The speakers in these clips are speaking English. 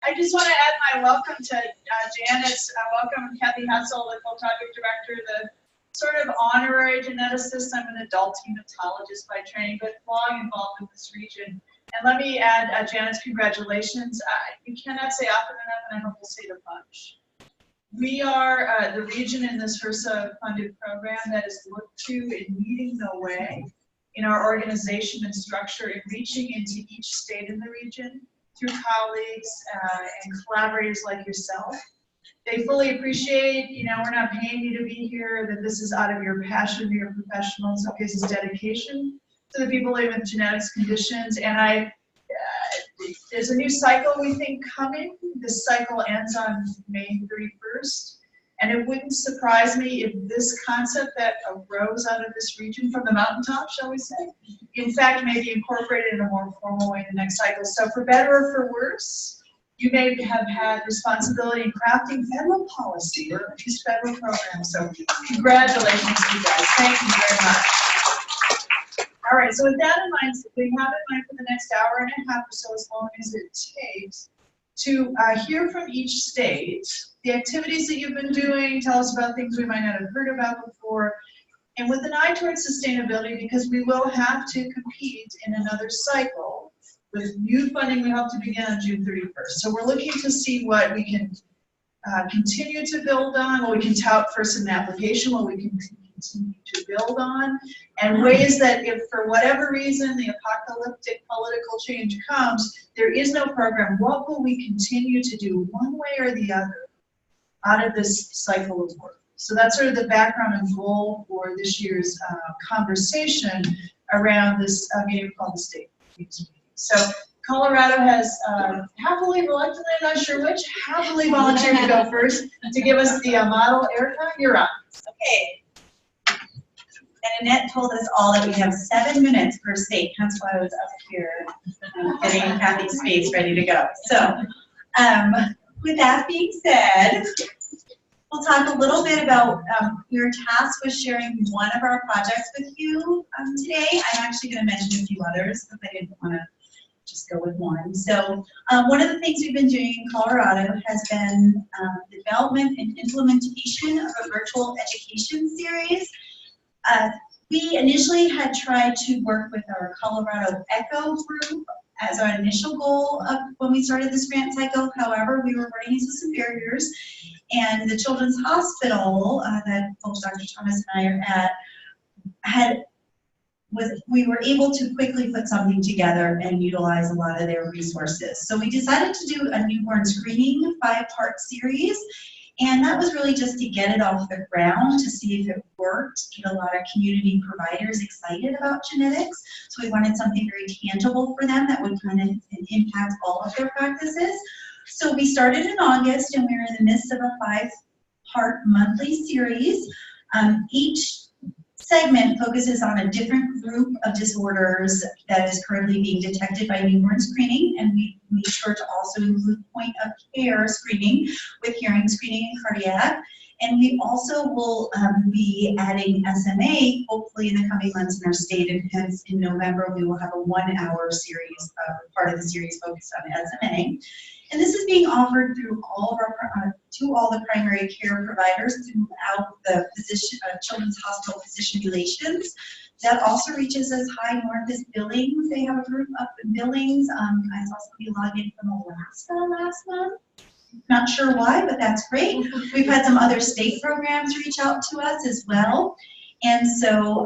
I just want to add my welcome to Janet's. Welcome Kathy Hessel, the co-project director, the sort of honorary geneticist. I'm an adult hematologist by training, but long involved in this region. And let me add Janet's congratulations. You cannot say often enough, and I hope we'll say it a bunch. We are the region in this HRSA funded program that is looked to in leading the way in our organization and structure in reaching into each state in the region through colleagues and collaborators like yourself. They fully appreciate, we're not paying you to be here, that this is out of your passion, your professional, in some cases dedication to the people living with genetics conditions. And there's a new cycle we think coming. This cycle ends on May 31st. And it wouldn't surprise me if this concept that arose out of this region from the mountaintop, shall we say, in fact may be incorporated in a more formal way in the next cycle. So for better or for worse, you may have had responsibility in crafting federal policy or these federal programs. So congratulations to you guys. Thank you very much. All right, so with that in mind, we have in mind for the next hour and a half or so, as long as it takes, to hear from each state the activities that you've been doing, tell us about things we might not have heard about before, and with an eye towards sustainability, because we will have to compete in another cycle with new funding we hope to begin on June 31st. So we're looking to see what we can continue to build on, what we can tout first in the application, what we can continue to build on, and ways that if for whatever reason the apocalyptic political change comes, there is no program, what will we continue to do one way or the other out of this cycle of work? So that's sort of the background and goal for this year's conversation around this meeting called the State Meeting. So Colorado has happily, reluctantly, I'm not sure which, happily volunteered to go first to give us the model. Erica, you're on. Okay. And Annette told us all that we have 7 minutes per state. That's why I was up here getting Kathy's face ready to go. So with that being said, we'll talk a little bit about, we were tasked with sharing one of our projects with you today. I'm actually going to mention a few others because I didn't want to just go with one. So one of the things we've been doing in Colorado has been the development and implementation of a virtual education series. We initially had tried to work with our Colorado ECHO group as our initial goal of when we started this grant cycle. However, we were running into some barriers, and the Children's Hospital that both Dr. Thomas and I are at we were able to quickly put something together and utilize a lot of their resources. So we decided to do a newborn screening 5-part series. And that was really just to get it off the ground, to see if it worked, get a lot of community providers excited about genetics. So we wanted something very tangible for them that would kind of impact all of their practices. So we started in August, and we were in the midst of a 5-part monthly series. Each segment focuses on a different group of disorders that is currently being detected by newborn screening, and we made sure to also include point of care screening with hearing screening and cardiac. And we also will be adding SMA hopefully in the coming months in our state, and hence in November we will have a 1-hour series, part of the series focused on SMA. And this is being offered through all of our, to all the primary care providers throughout the Children's Hospital Physician Relations. That also reaches as high north as Billings. They have a group up in Billings. I saw somebody log in from Alaska last month. Not sure why, but that's great. We've had some other state programs reach out to us as well. And so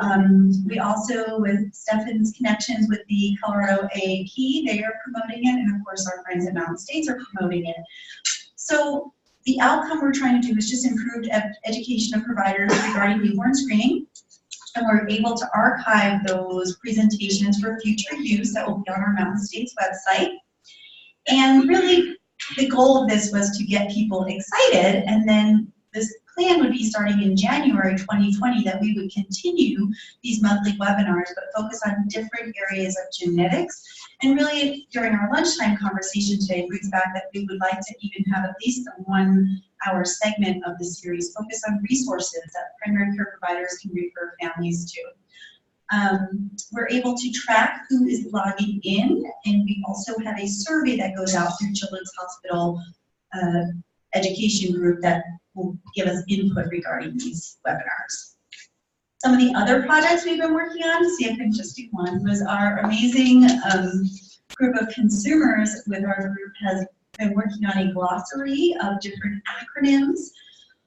we also, with Stefan's connections with the Colorado AAP, they are promoting it, and of course our friends at Mountain States are promoting it. So the outcome we're trying to do is just improved education of providers regarding newborn screening, and we're able to archive those presentations for future use that will be on our Mountain States website. And really, the goal of this was to get people excited, and then this plan would be starting in January 2020 that we would continue these monthly webinars but focus on different areas of genetics. And really during our lunchtime conversation today brings back that we would like to even have at least a 1-hour segment of the series focused on resources that primary care providers can refer families to. We're able to track who is logging in, and we also have a survey that goes out through Children's Hospital education group that will give us input regarding these webinars. Some of the other projects we've been working on, see if I can just do one, was our amazing group of consumers with our group has been working on a glossary of different acronyms.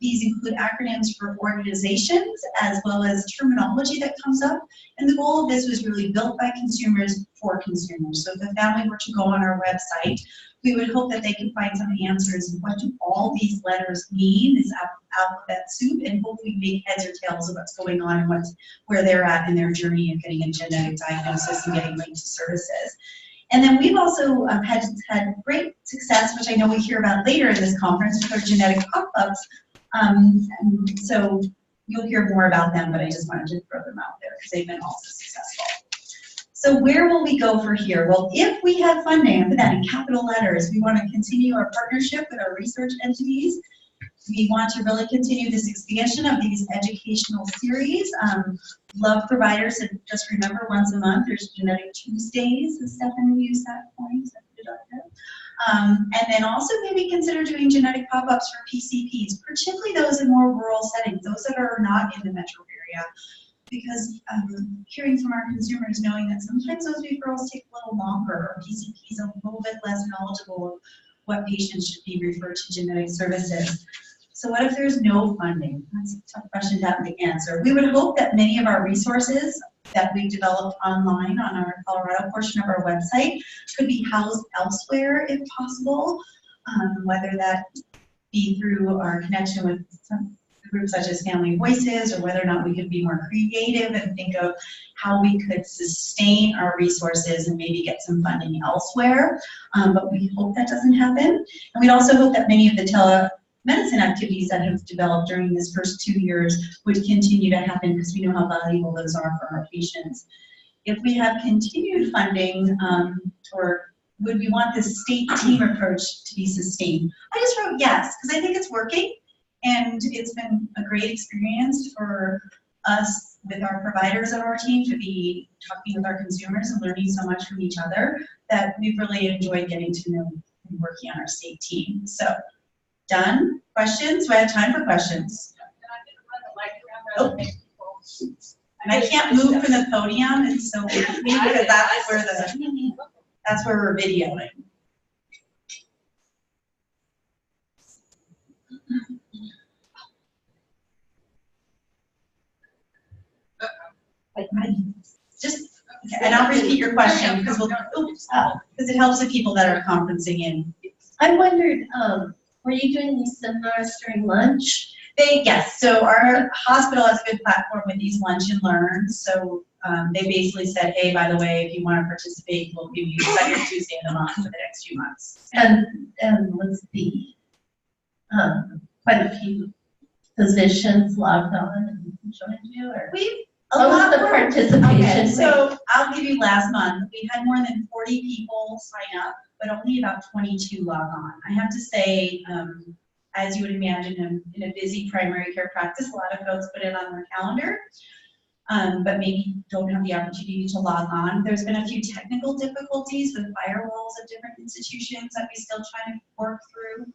These include acronyms for organizations as well as terminology that comes up. And the goal of this was really built by consumers for consumers. So if the family were to go on our website, we would hope that they can find some answers. What do all these letters mean? This alphabet soup, and hopefully make heads or tails of what's going on and where they're at in their journey of getting a genetic diagnosis and getting linked to services. And then we've also had great success, which I know we hear about later in this conference, with our genetic pop-ups. So you'll hear more about them, but I just wanted to throw them out there because they've been also successful. So where will we go for here? Well, if we have funding, I put that in capital letters, we want to continue our partnership with our research entities. We want to really continue this expansion of these educational series. Love providers, and just remember once a month there's Genetic Tuesdays, and Stephanie used that point. And then also maybe consider doing genetic pop-ups for PCPs, particularly those in more rural settings, those that are not in the metro area. Because hearing from our consumers, knowing that sometimes those referrals take a little longer, or PCPs are a little bit less knowledgeable of what patients should be referred to genetic services. So what if there's no funding? That's a tough question to have to answer. We would hope that many of our resources that we've developed online on our Colorado portion of our website could be housed elsewhere if possible, whether that be through our connection with some groups such as Family Voices, or whether or not we could be more creative and think of how we could sustain our resources and maybe get some funding elsewhere. But we hope that doesn't happen. And we'd also hope that many of the telemedicine activities that have developed during this first 2 years would continue to happen, because we know how valuable those are for our patients. If we have continued funding, or would we want this state team approach to be sustained? I just wrote yes, because I think it's working. And it's been a great experience for us with our providers of our team to be talking with our consumers and learning so much from each other that we've really enjoyed getting to know and working on our state team. So, done? Questions? Do I have time for questions? Oh. And I can't move from the podium, and so because that's where we're videoing. And I'll repeat your question because it helps the people that are conferencing in. I wondered, were you doing these seminars during lunch? Yes, so our hospital has a good platform with these lunch and learns. So they basically said, hey, by the way, if you want to participate, we'll give you second Tuesday of the month for the next 2 months. And was the quite a few physicians logged on and joined you, or what was the participation? Okay, so I'll give you last month. We had more than 40 people sign up, but only about 22 log on. I have to say, as you would imagine, in a busy primary care practice, a lot of folks put it on their calendar, but maybe don't have the opportunity to log on. There's been a few technical difficulties with firewalls of different institutions that we still try to work through.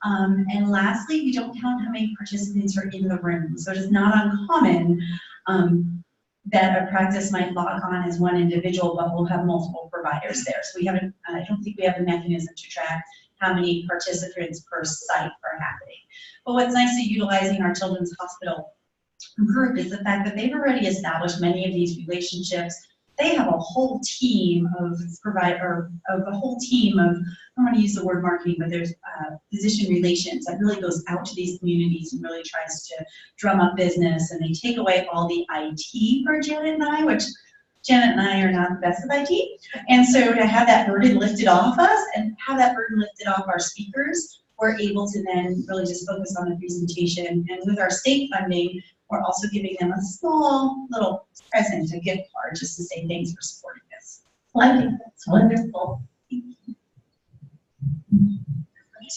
And lastly, we don't count how many participants are in the room. So it is not uncommon that a practice might log on as one individual, but we'll have multiple providers there. So we haven't, I don't think we have a mechanism to track how many participants per site are happening. But what's nice to utilizing our Children's Hospital group is the fact that they've already established many of these relationships. They have a whole team of I don't want to use the word marketing, but there's physician relations that really goes out to these communities and really tries to drum up business, and they take away all the IT for Janet and I, which Janet and I are not the best of IT. And so to have that burden lifted off us and have that burden lifted off our speakers, we're able to then really just focus on the presentation. And with our state funding, we're also giving them a small little present, a gift card, just to say thanks for supporting this. Well, I think that's wonderful.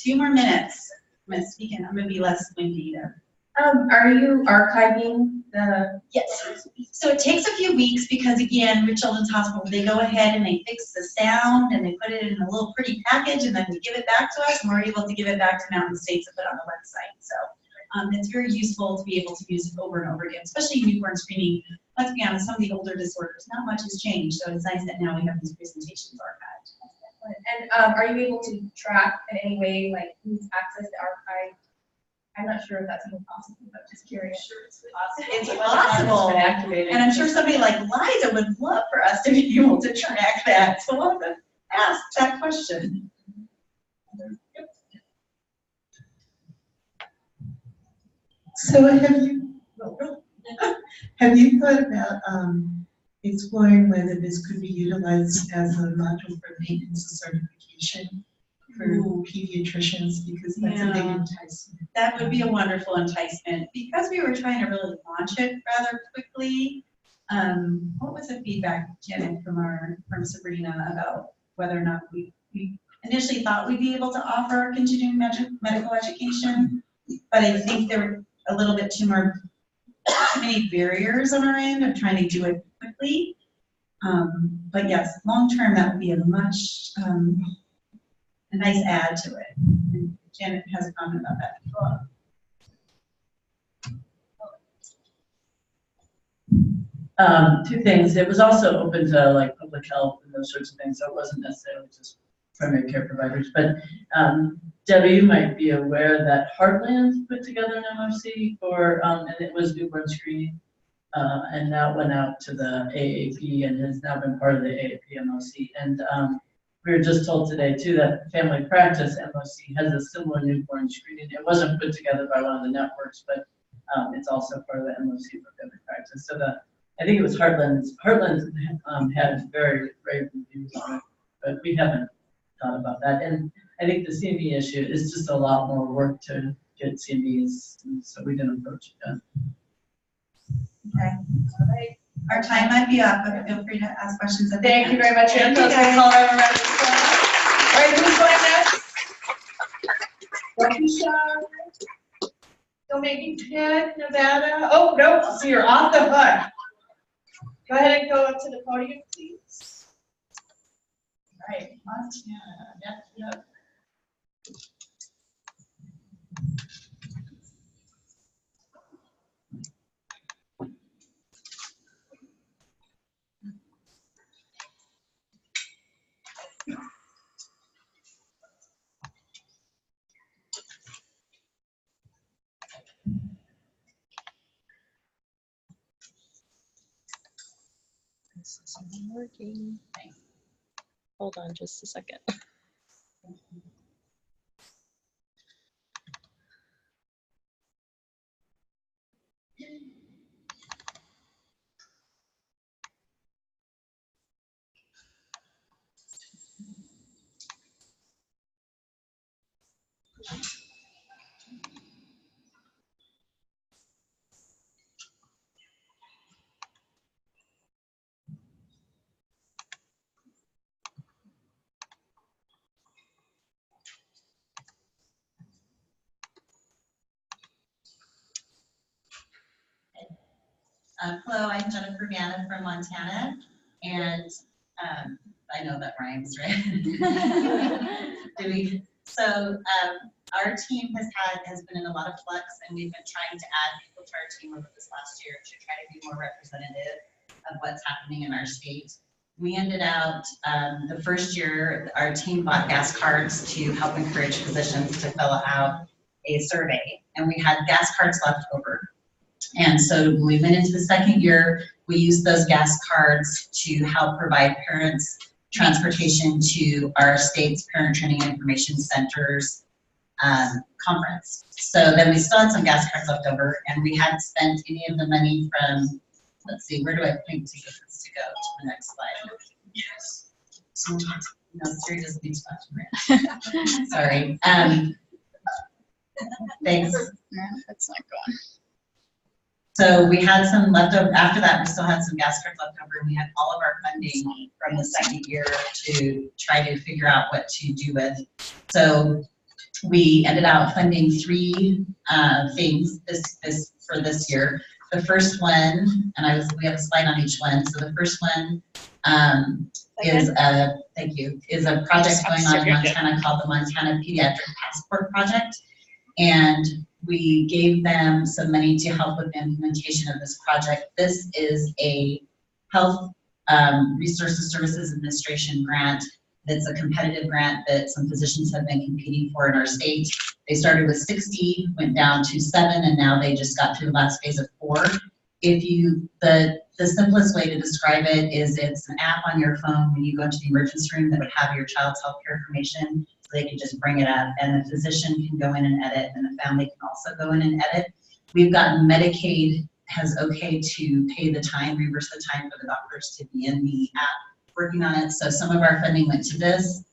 2 more minutes. I'm going to speak and I'm going to be less windy there. Are you archiving the? Yes. So it takes a few weeks because again, with Children's Hospital, they go ahead and they fix the sound and they put it in a little pretty package and then they give it back to us and we're able to give it back to Mountain States and put it on the website. So it's very useful to be able to use it over and over again, especially newborn screening. Let's be honest, some of the older disorders, not much has changed. So it's nice that now we have these presentations archived. And are you able to track in any way, like who's accessed the archive? I'm not sure if that's even possible, but just curious. Sure, it's possible. It's possible. Been activated. And I'm sure somebody like Liza would love for us to be able to track that. So we'll have to ask that question. So have you thought about exploring whether this could be utilized as a module for maintenance of certification for pediatricians, because that's a big Yeah. enticement. That would be a wonderful enticement. Because we were trying to really launch it rather quickly, what was the feedback, Janet, from Sabrina about whether or not we initially thought we'd be able to offer continuing medical education, but I think there were a little bit too many barriers on our end of trying to do it quickly. But yes, long term, that would be a much, a nice add to it. And Janet has a comment about that. Two things. It was also open to like public health and those sorts of things, so it wasn't necessarily just primary care providers. But Debbie, you might be aware that Heartland put together an MOC for, and it was newborn screening, and that went out to the AAP and has now been part of the AAP MOC. And we were just told today too that Family Practice MOC has a similar newborn screening. It wasn't put together by one of the networks, but it's also part of the MOC for Family Practice. So I think it was Heartland. Heartland had very great reviews on it, but we haven't thought about that. And I think the CME issue is just a lot more work to get CMEs, so we didn't approach it yet. Okay. All right. Our time might be up, but feel free to ask questions at the Thank you end. very much, Thank Ann. you, guys. All right, who's going next? Waukesha. Don't make me pick Nevada. Oh, no, so you're off the hook. Go ahead and go up to the podium, please. All right, Montana. Yep. This isn't working. Hold on just a second. Hello, I'm Jennifer Manna from Montana, and I know that rhymes, right? Our team has been in a lot of flux, and we've been trying to add people to our team over this last year to try to be more representative of what's happening in our state. We ended out the first year, our team bought gas cards to help encourage physicians to fill out a survey, and we had gas cards left over. And so when we went into the second year, we used those gas cards to help provide parents transportation to our state's Parent Training and Information Centers conference. So then we still had some gas cards left over, and we hadn't spent any of the money from, let's see, where do I point to get this to go to the next slide? Yes. No, Siri doesn't need to talk to me. Sorry. Thanks. No, that's not going. So we had some leftover, after that we still had some gas cards left over, and we had all of our funding from the second year to try to figure out what to do with. So we ended up funding 3 things for this year. the first one, and we have a slide on each one. So the first one is a project going on in Montana called the Montana Pediatric Passport Project. And we gave them some money to help with the implementation of this project. This is a Health Resources Services Administration grant. That's a competitive grant that some physicians have been competing for in our state. They started with 60, went down to 7, and now they just got to the last phase of 4. The simplest way to describe it is it's an app on your phone when you go into the emergency room that would have your child's healthcare information, so they can just bring it up, and the physician can go in and edit, and the family can also go in and edit. We've gotten Medicaid has okay to pay the time, reimburse the time for the doctors to be in the app working on it. So some of our funding went to this.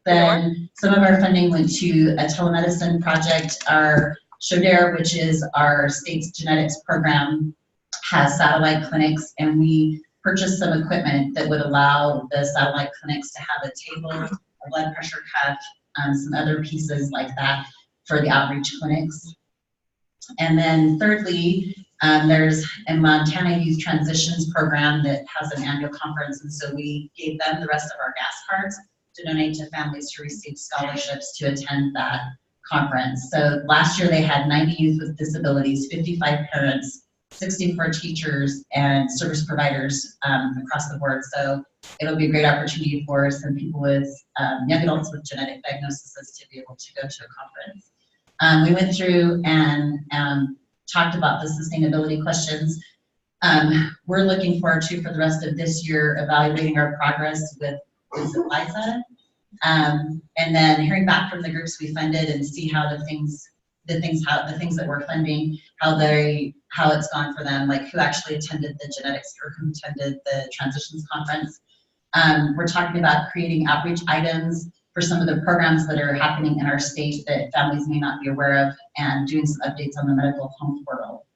Then some of our funding went to a telemedicine project. Our SHODARE, which is our state's genetics program, has satellite clinics, and we purchased some equipment that would allow the satellite clinics to have a table, a blood pressure cuff, some other pieces like that for the outreach clinics. And then thirdly, there's a Montana Youth Transitions program that has an annual conference, and so we gave them the rest of our gas cards to donate to families to receive scholarships to attend that conference. So last year they had 90 youth with disabilities, 55 parents, 64 teachers, and service providers across the board. So it'll be a great opportunity for some people with young adults with genetic diagnoses to be able to go to a conference. We went through and talked about the sustainability questions. We're looking forward to, for the rest of this year, evaluating our progress with Liza, and then hearing back from the groups we funded and see how the things that we're funding, how it's gone for them, like who actually attended the genetics or who attended the transitions conference. We're talking about creating outreach items for some of the programs that are happening in our state that families may not be aware of, and doing some updates on the medical home portal.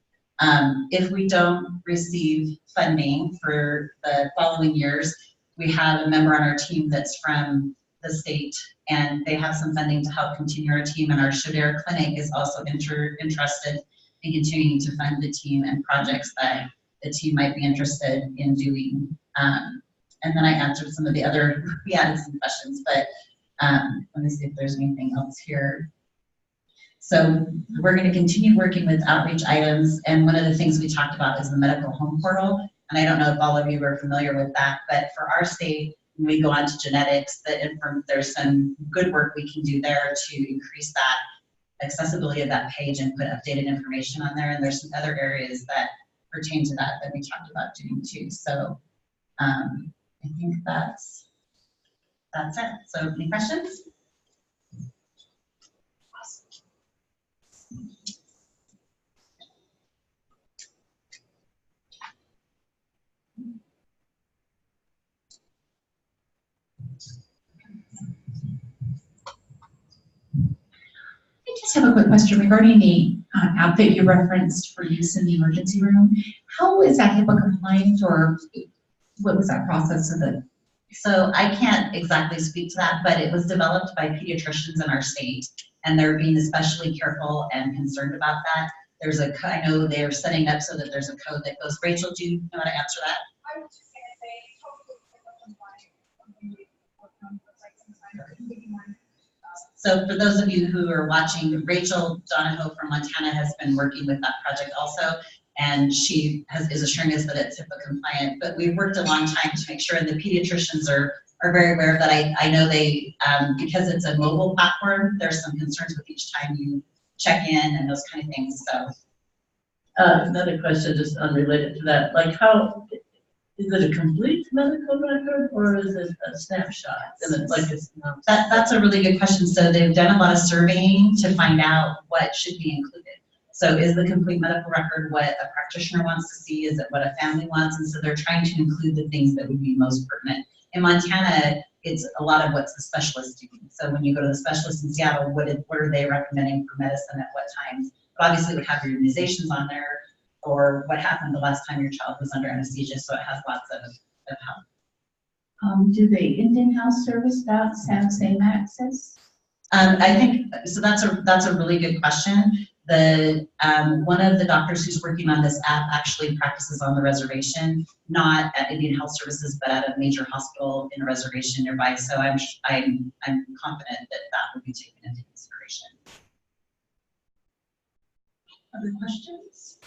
If we don't receive funding for the following years, we have a member on our team that's from the state, and they have some funding to help continue our team, and our SHODARE clinic is also interested in continuing to fund the team and projects that the team might be interested in doing. And then I answered some of the other, we added some questions, but let me see if there's anything else here. So we're going to continue working with outreach items, and one of the things we talked about is the medical home portal. And I don't know if all of you are familiar with that, but for our state, when we go on to genetics, there's some good work we can do there to increase that accessibility of that page and put updated information on there. And there's some other areas that pertain to that we talked about doing too. So I think that's it. So any questions? I just have a quick question regarding the app that you referenced for use in the emergency room. How is that HIPAA compliant, or what was that process of it? So I can't exactly speak to that, but it was developed by pediatricians in our state, and they're being especially careful and concerned about that. There's a, I know they're setting up so that there's a code that goes. Rachel, do you know how to answer that? I was just gonna say, So for those of you who are watching, Rachel Donahoe from Montana has been working with that project also, and she is assuring us that it's HIPAA compliant. But we've worked a long time to make sure, and the pediatricians are very aware of that. I know they, because it's a mobile platform, there's some concerns with each time you check in and those kind of things. So another question just unrelated to that, like how, is it a complete medical record or is it a snapshot? And it's like it's not. That's a really good question. So they've done a lot of surveying to find out what should be included. So is the complete medical record what a practitioner wants to see? Is it what a family wants? And so they're trying to include the things that would be most pertinent. In Montana, it's a lot of what's the specialist doing. So when you go to the specialist in Seattle, what are they recommending for medicine at what times? But obviously it would have your immunizations on there, or what happened the last time your child was under anesthesia, so it has lots of help. Do the in-house service docs have same access? I think, so that's a really good question. One of the doctors who's working on this app actually practices on the reservation, not at Indian Health Services, but at a major hospital in a reservation nearby. So I'm confident that that will be taken into consideration. Other questions?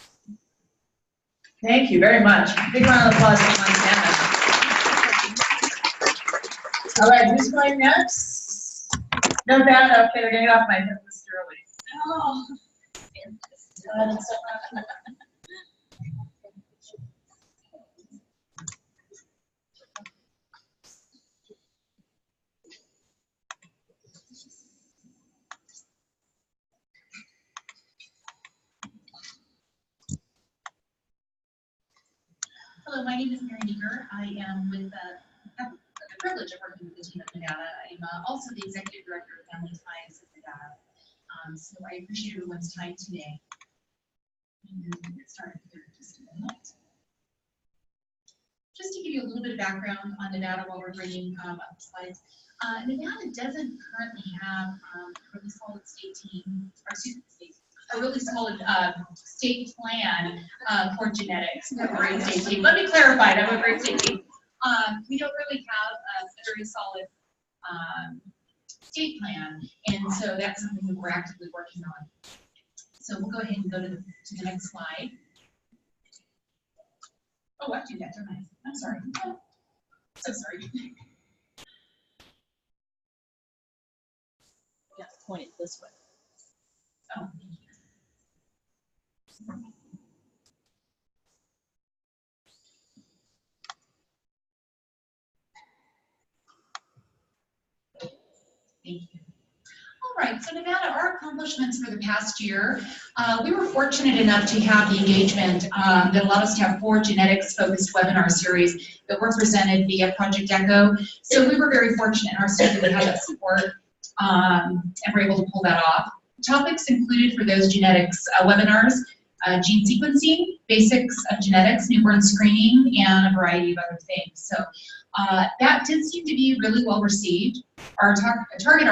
Thank you very much. Big round of applause for Montana. All right, who's going next? No doubt, okay, they're getting off my list early. Oh. Hello, my name is Mary Meeker. I am with have the privilege of working with the team at Nevada. I'm also the executive director of Family Ties at Nevada. So I appreciate everyone's time today. And we'll get started here in just a minute. Just to give you a little bit of background on Nevada while we're bringing up the slides. Nevada doesn't currently have a really solid state team, or excuse me, a really solid state plan for genetics. A great state team. Let me clarify, I'm a great state team. We don't really have a very solid state plan, and so that's something that we're actively working on. So we'll go ahead and go to the next slide. Oh, I do that, don't I? I'm sorry. Oh, so sorry. Yeah, point it this way. Oh, thank you. Thank you. All right, so Nevada, our accomplishments for the past year, we were fortunate enough to have the engagement that allowed us to have 4 genetics-focused webinar series that were presented via Project ECHO. So we were very fortunate in our state that we had that support and were able to pull that off. Topics included for those genetics webinars, gene sequencing, basics of genetics, newborn screening, and a variety of other things. So that did seem to be really well received. Our target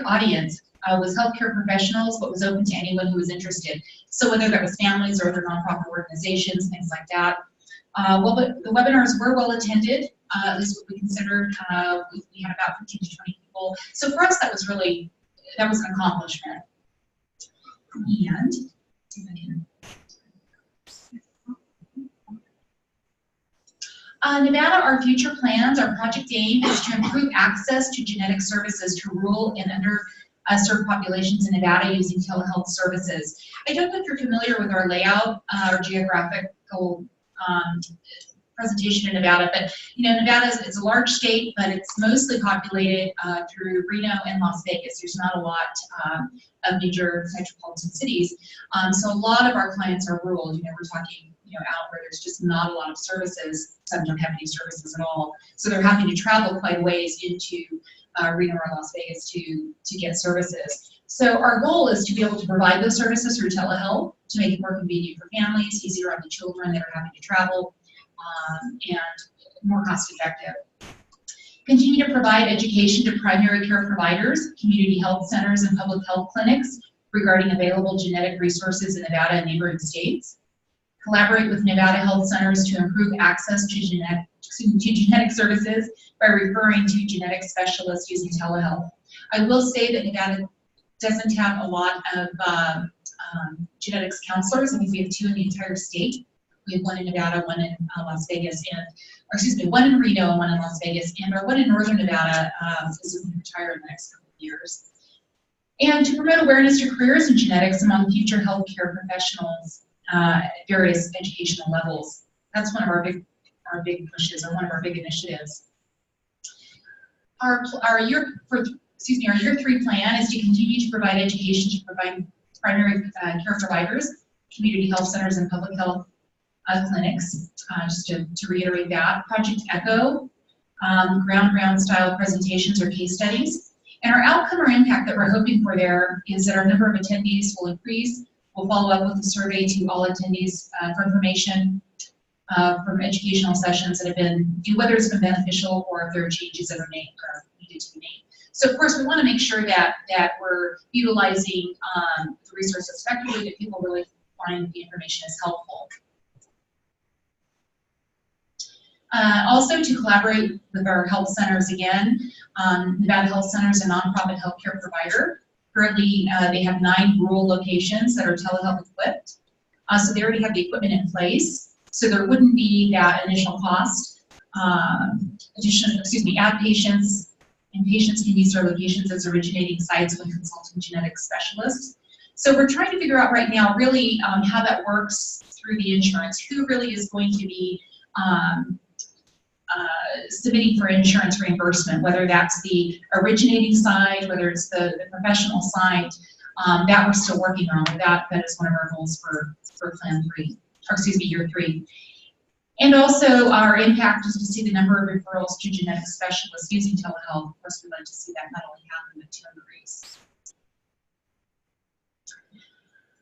audience was healthcare professionals, but was open to anyone who was interested. So whether that was families or other nonprofit organizations, things like that. Well, the webinars were well attended, at least what we considered. We had about 15 to 20 people. So for us, that was an accomplishment. And Nevada, our future plans, our project aim is to improve access to genetic services to rural and underserved populations in Nevada using telehealth services. I don't know if you're familiar with our layout, our geographical presentation in Nevada, but Nevada is a large state, but it's mostly populated through Reno and Las Vegas. There's not a lot of major metropolitan cities, so a lot of our clients are rural. We're talking out where there's just not a lot of services. Some don't have any services at all, so they're having to travel quite a ways into Reno or Las Vegas to get services. So our goal is to be able to provide those services through telehealth to make it more convenient for families, easier on the children that are having to travel, and more cost effective. Continue to provide education to primary care providers, community health centers, and public health clinics regarding available genetic resources in Nevada and neighboring states. Collaborate with Nevada health centers to improve access to genetic services by referring to genetic specialists using telehealth. I will say that Nevada doesn't have a lot of genetics counselors. I think we have 2 in the entire state. We have 1 in Nevada, 1 in Las Vegas, and, 1 in Reno and 1 in Las Vegas, and our 1 in Northern Nevada is looking to retire in the next couple of years. And to promote awareness to careers in genetics among future healthcare professionals at various educational levels. That's one of our big pushes, or one of our big initiatives. Our year 3 plan is to continue to provide education to provide primary care providers, community health centers, and public health clinics. Just to reiterate that. Project ECHO, ground style presentations or case studies. And our outcome or impact that we're hoping for there is that our number of attendees will increase. We'll follow up with a survey to all attendees for information from educational sessions that have been, whether it's been beneficial or if there are changes that are needed to be made. So of course, we want to make sure that we're utilizing the resources effectively, that people really find the information is helpful. Also to collaborate with our health centers again. Nevada Health Center is a nonprofit healthcare provider. Currently, they have 9 rural locations that are telehealth equipped. So they already have the equipment in place. So there wouldn't be that initial cost. Outpatients and patients can use their locations as originating sites when consulting genetic specialists. So we're trying to figure out right now really how that works through the insurance, who really is going to be submitting for insurance reimbursement, whether that's the originating side, whether it's the professional side, that we're still working on. That is one of our goals for Plan 3, or excuse me, Year 3. And also our impact is to see the number of referrals to genetic specialists using telehealth. Of course, we'd like to see that not only happen, but to increase.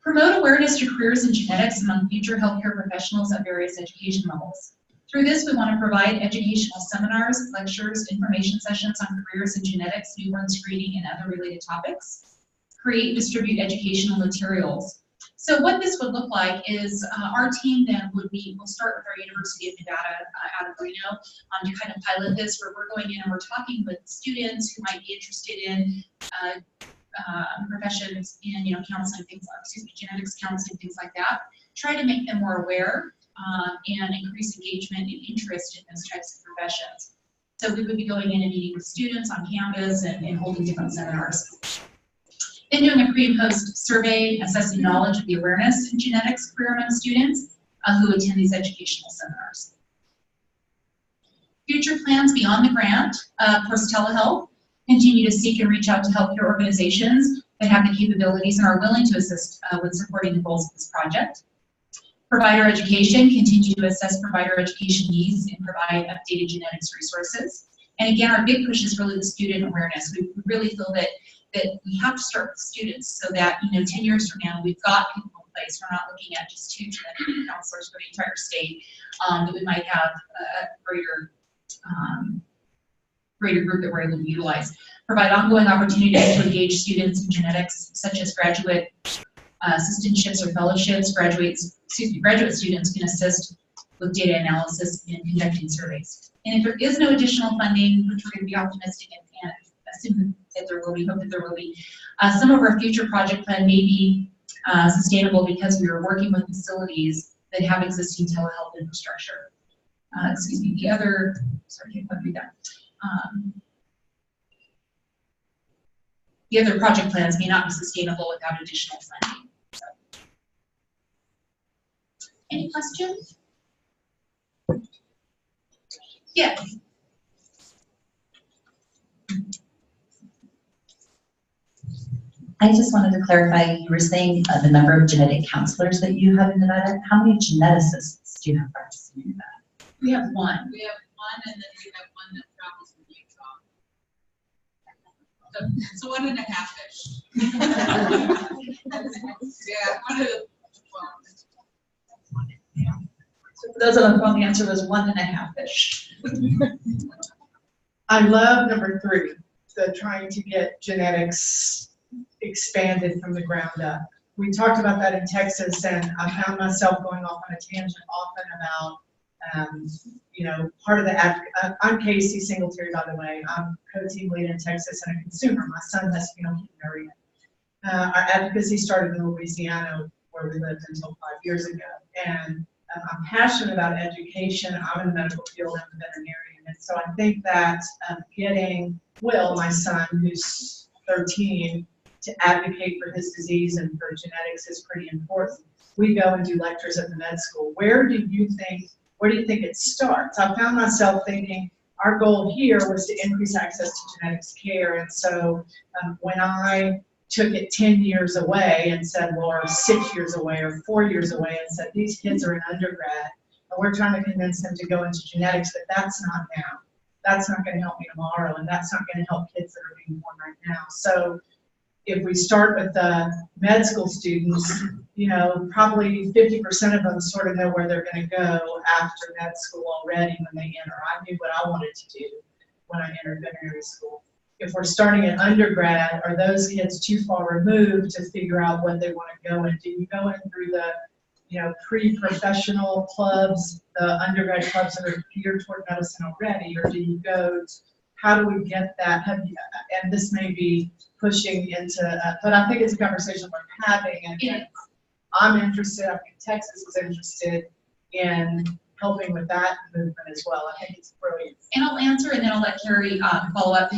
Promote awareness to careers in genetics among future healthcare professionals at various education levels. Through this, we want to provide educational seminars, lectures, information sessions on careers in genetics, newborn screening, and other related topics. Create and distribute educational materials. So what this would look like is our team then we'll start with our University of Nevada out of Reno to kind of pilot this, where we're going in and we're talking with students who might be interested in professions in counseling, things like genetics counseling, things like that. Try to make them more aware and increase engagement and interest in those types of professions. So we would be going in and meeting with students on campus and holding different seminars. Then doing a pre and post survey, assessing knowledge of the awareness in genetics career among students who attend these educational seminars. Future plans beyond the grant, of course, telehealth. Continue to seek and reach out to healthcare organizations that have the capabilities and are willing to assist with supporting the goals of this project. Provider education, continue to assess provider education needs and provide updated genetics resources. And again, our big push is really the student awareness. We really feel that we have to start with students so that 10 years from now we've got people in place. We're not looking at just 2 genetic counselors for the entire state. That we might have a greater group that we're able to utilize. Provide ongoing opportunities to engage students in genetics, such as graduate assistantships or fellowships. Graduate students can assist with data analysis and conducting surveys. And if there is no additional funding, which we're going to be optimistic and assume that there will be, hope that there will be, some of our future project plan may be sustainable because we are working with facilities that have existing telehealth infrastructure. The other, sorry, I can't read that. The other project plans may not be sustainable without additional funding. So. Any questions? Yes. I just wanted to clarify, you were saying the number of genetic counselors that you have in Nevada. How many geneticists do you have practicing in Nevada? We have one. We have one, and then we have one that travels from Utah. So 1.5-ish. Yeah, one of the, So for those on the phone, the answer was 1.5-ish. I love number 3, the trying to get genetics expanded from the ground up. We talked about that in Texas, and I found myself going off on a tangent often about, part of the, I'm Casey Singletary, by the way. I'm co-team lead in Texas and a consumer. My son has phenylketonuria. Our advocacy started in Louisiana, where we lived until 5 years ago. And I'm passionate about education. I'm in the medical field. I'm a veterinarian. And so I think that getting Will, my son, who's 13, to advocate for his disease and for genetics is pretty important. We go and do lectures at the med school. Where do you think it starts? I found myself thinking our goal here was to increase access to genetics care. And so when I took it 10 years away and said, well, or 6 years away or 4 years away, and said, these kids are in undergrad, and we're trying to convince them to go into genetics, but that's not now. That's not going to help me tomorrow, and that's not going to help kids that are being born right now. So if we start with the med school students, probably 50% of them sort of know where they're going to go after med school already when they enter. I knew what I wanted to do when I entered veterinary school. if we're starting an undergrad, are those kids too far removed to figure out what they want to go in? Do you go in through the, pre-professional clubs, the undergrad clubs that are geared toward medicine already, or do you go to, how do we get that? And this may be pushing into, but I think it's a conversation we're having, and I'm interested, I think Texas is interested in helping with that movement as well. I think it's brilliant. And I'll answer, and then I'll let Carrie follow up.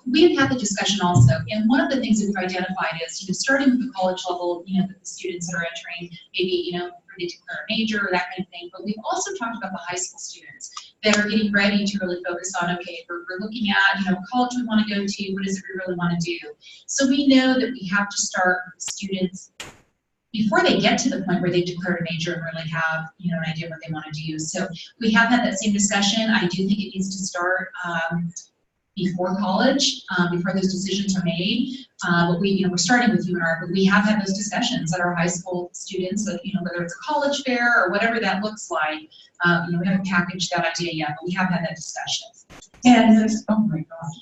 We have had the discussion also, and one of the things that we've identified is, starting with the college level, that the students that are entering, maybe, they declare a major or that kind of thing, but we've also talked about the high school students that are getting ready to really focus on, okay, we're looking at, college we want to go to, what is it we really want to do? So we know that we have to start with students before they get to the point where they've declared a major and really have, an idea what they want to do. So we have had that same discussion. I do think it needs to start before college, before those decisions are made. But we're starting with UNR, but we have had those discussions at our high school students, of, whether it's a college fair or whatever that looks like. We haven't packaged that idea yet, but we have had that discussion. And this, oh my gosh.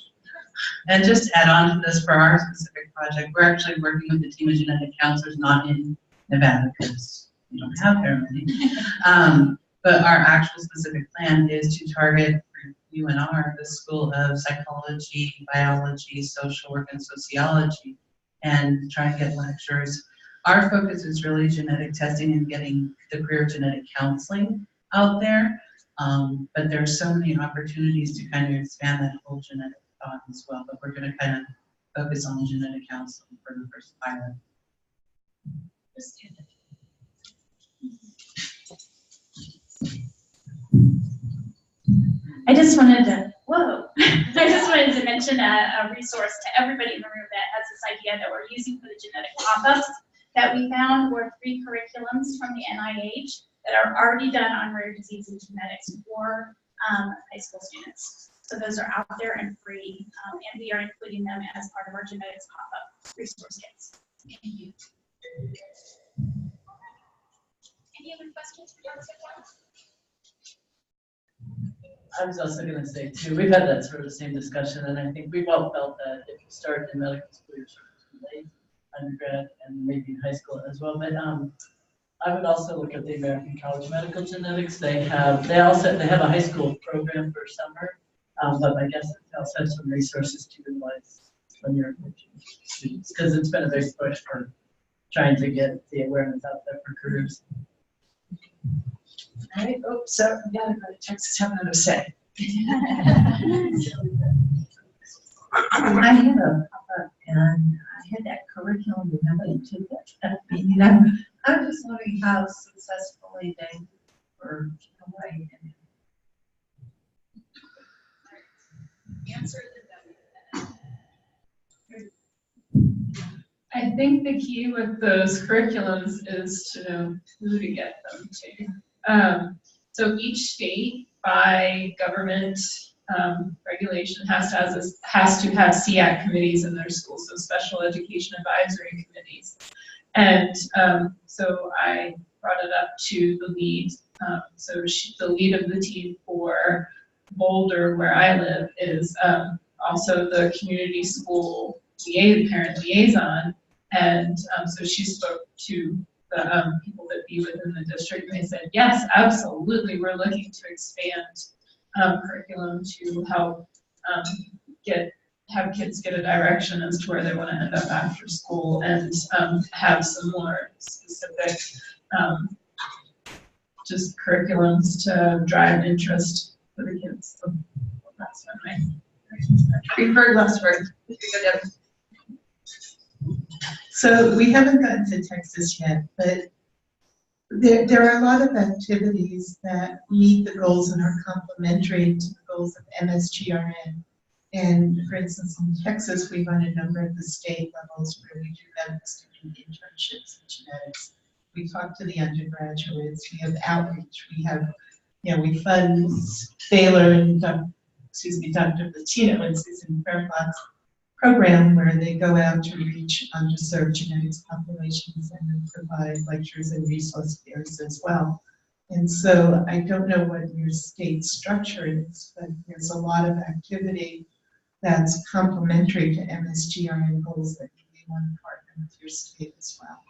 And just to add on to this, for our specific project, we're actually working with a team of genetic counselors, not in Nevada, because we don't have very many. But our actual specific plan is to target for UNR, the School of Psychology, Biology, Social Work, and Sociology, and try and get lectures. Our focus is really genetic testing and getting the career genetic counseling out there. But there are so many opportunities to kind of expand that whole genetic thought as well. But we're going to kind of focus on genetic counseling for the first pilot. I just wanted to mention a resource to everybody in the room that has this idea that we're using for the genetic pop-ups that we found were 3 curriculums from the NIH that are already done on rare disease and genetics for high school students. So those are out there and free, and we are including them as part of our genetics pop-up resource kits. Thank you. Any other questions for Dr. White? I was also going to say too, we've had that sort of same discussion, and I think we've all felt that if you start in medical school, you're sort of too late, undergrad and maybe high school as well. But I would also look at the American College of Medical Genetics. They have a high school program for summer, but I guess they also have some resources to utilize when you're students, because it's been a big push for trying to get the awareness out there for careers. All right, so we gotta go to Texas, have another say. I had a pop-up and I had that curriculum and nobody took it at the meeting. I'm just wondering how successfully they were away. Answer I think the key with those curriculums is to know who to get them to. So each state by government regulation has to have SEAC committees in their schools, so special education advisory committees. And so I brought it up to the lead. The lead of the team for Boulder, where I live, is also the community school parent liaison. And so she spoke to the people that be within the district, and they said, yes, absolutely, we're looking to expand curriculum to help have kids get a direction as to where they want to end up after school, and have some more specific just curriculums to drive interest for the kids. So that's my preferred last word. So we haven't gotten to Texas yet, but there are a lot of activities that meet the goals and are complementary to the goals of MSGRN. And for instance, in Texas, we run a number of the state levels where we do medical student internships in genetics. We talk to the undergraduates, we have outreach, we fund Baylor and Dr. Latino and Susan Faircloth's program where they go out to reach underserved genetics populations and then provide lectures and resource fairs as well. And so I don't know what your state structure is, but there's a lot of activity that's complementary to MSGRN goals that you may want to partner with your state as well.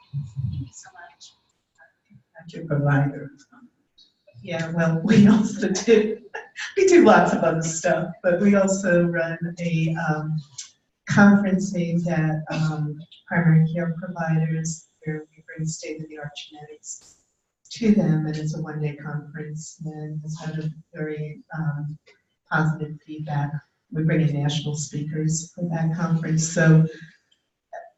Thank you so much. Not your provider. Yeah, well, we also we do lots of other stuff, but we also run a conference aimed at primary care providers where we bring state-of-the-art genetics to them, and it's a one-day conference and has had a very positive feedback. We bring in national speakers for that conference, so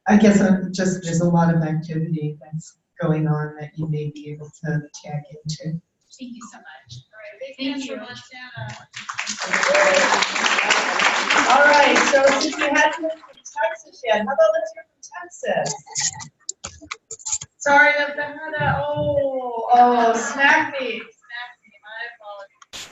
I guess there's a lot of activity that's going on that you may be able to tag into. Thank you so much. All right, big Thank hands you. for Montana. All right, so since we hadn't heard from Texas yet, how about let's hear from Texas? Sorry, that oh, smack me, my apologies.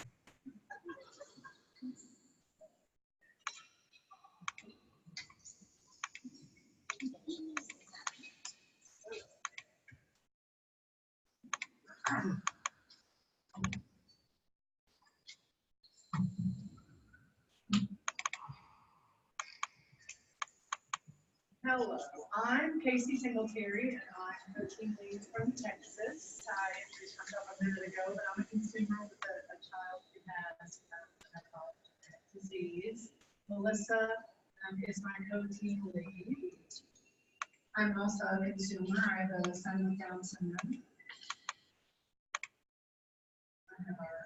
Hello, I'm Casey Singletary, and I'm coaching lead from Texas. I introduced myself a minute ago, but I'm a consumer with a child who has metabolic disease. Melissa is my co-team lead. I'm also a consumer. I have a son with Down syndrome. I have our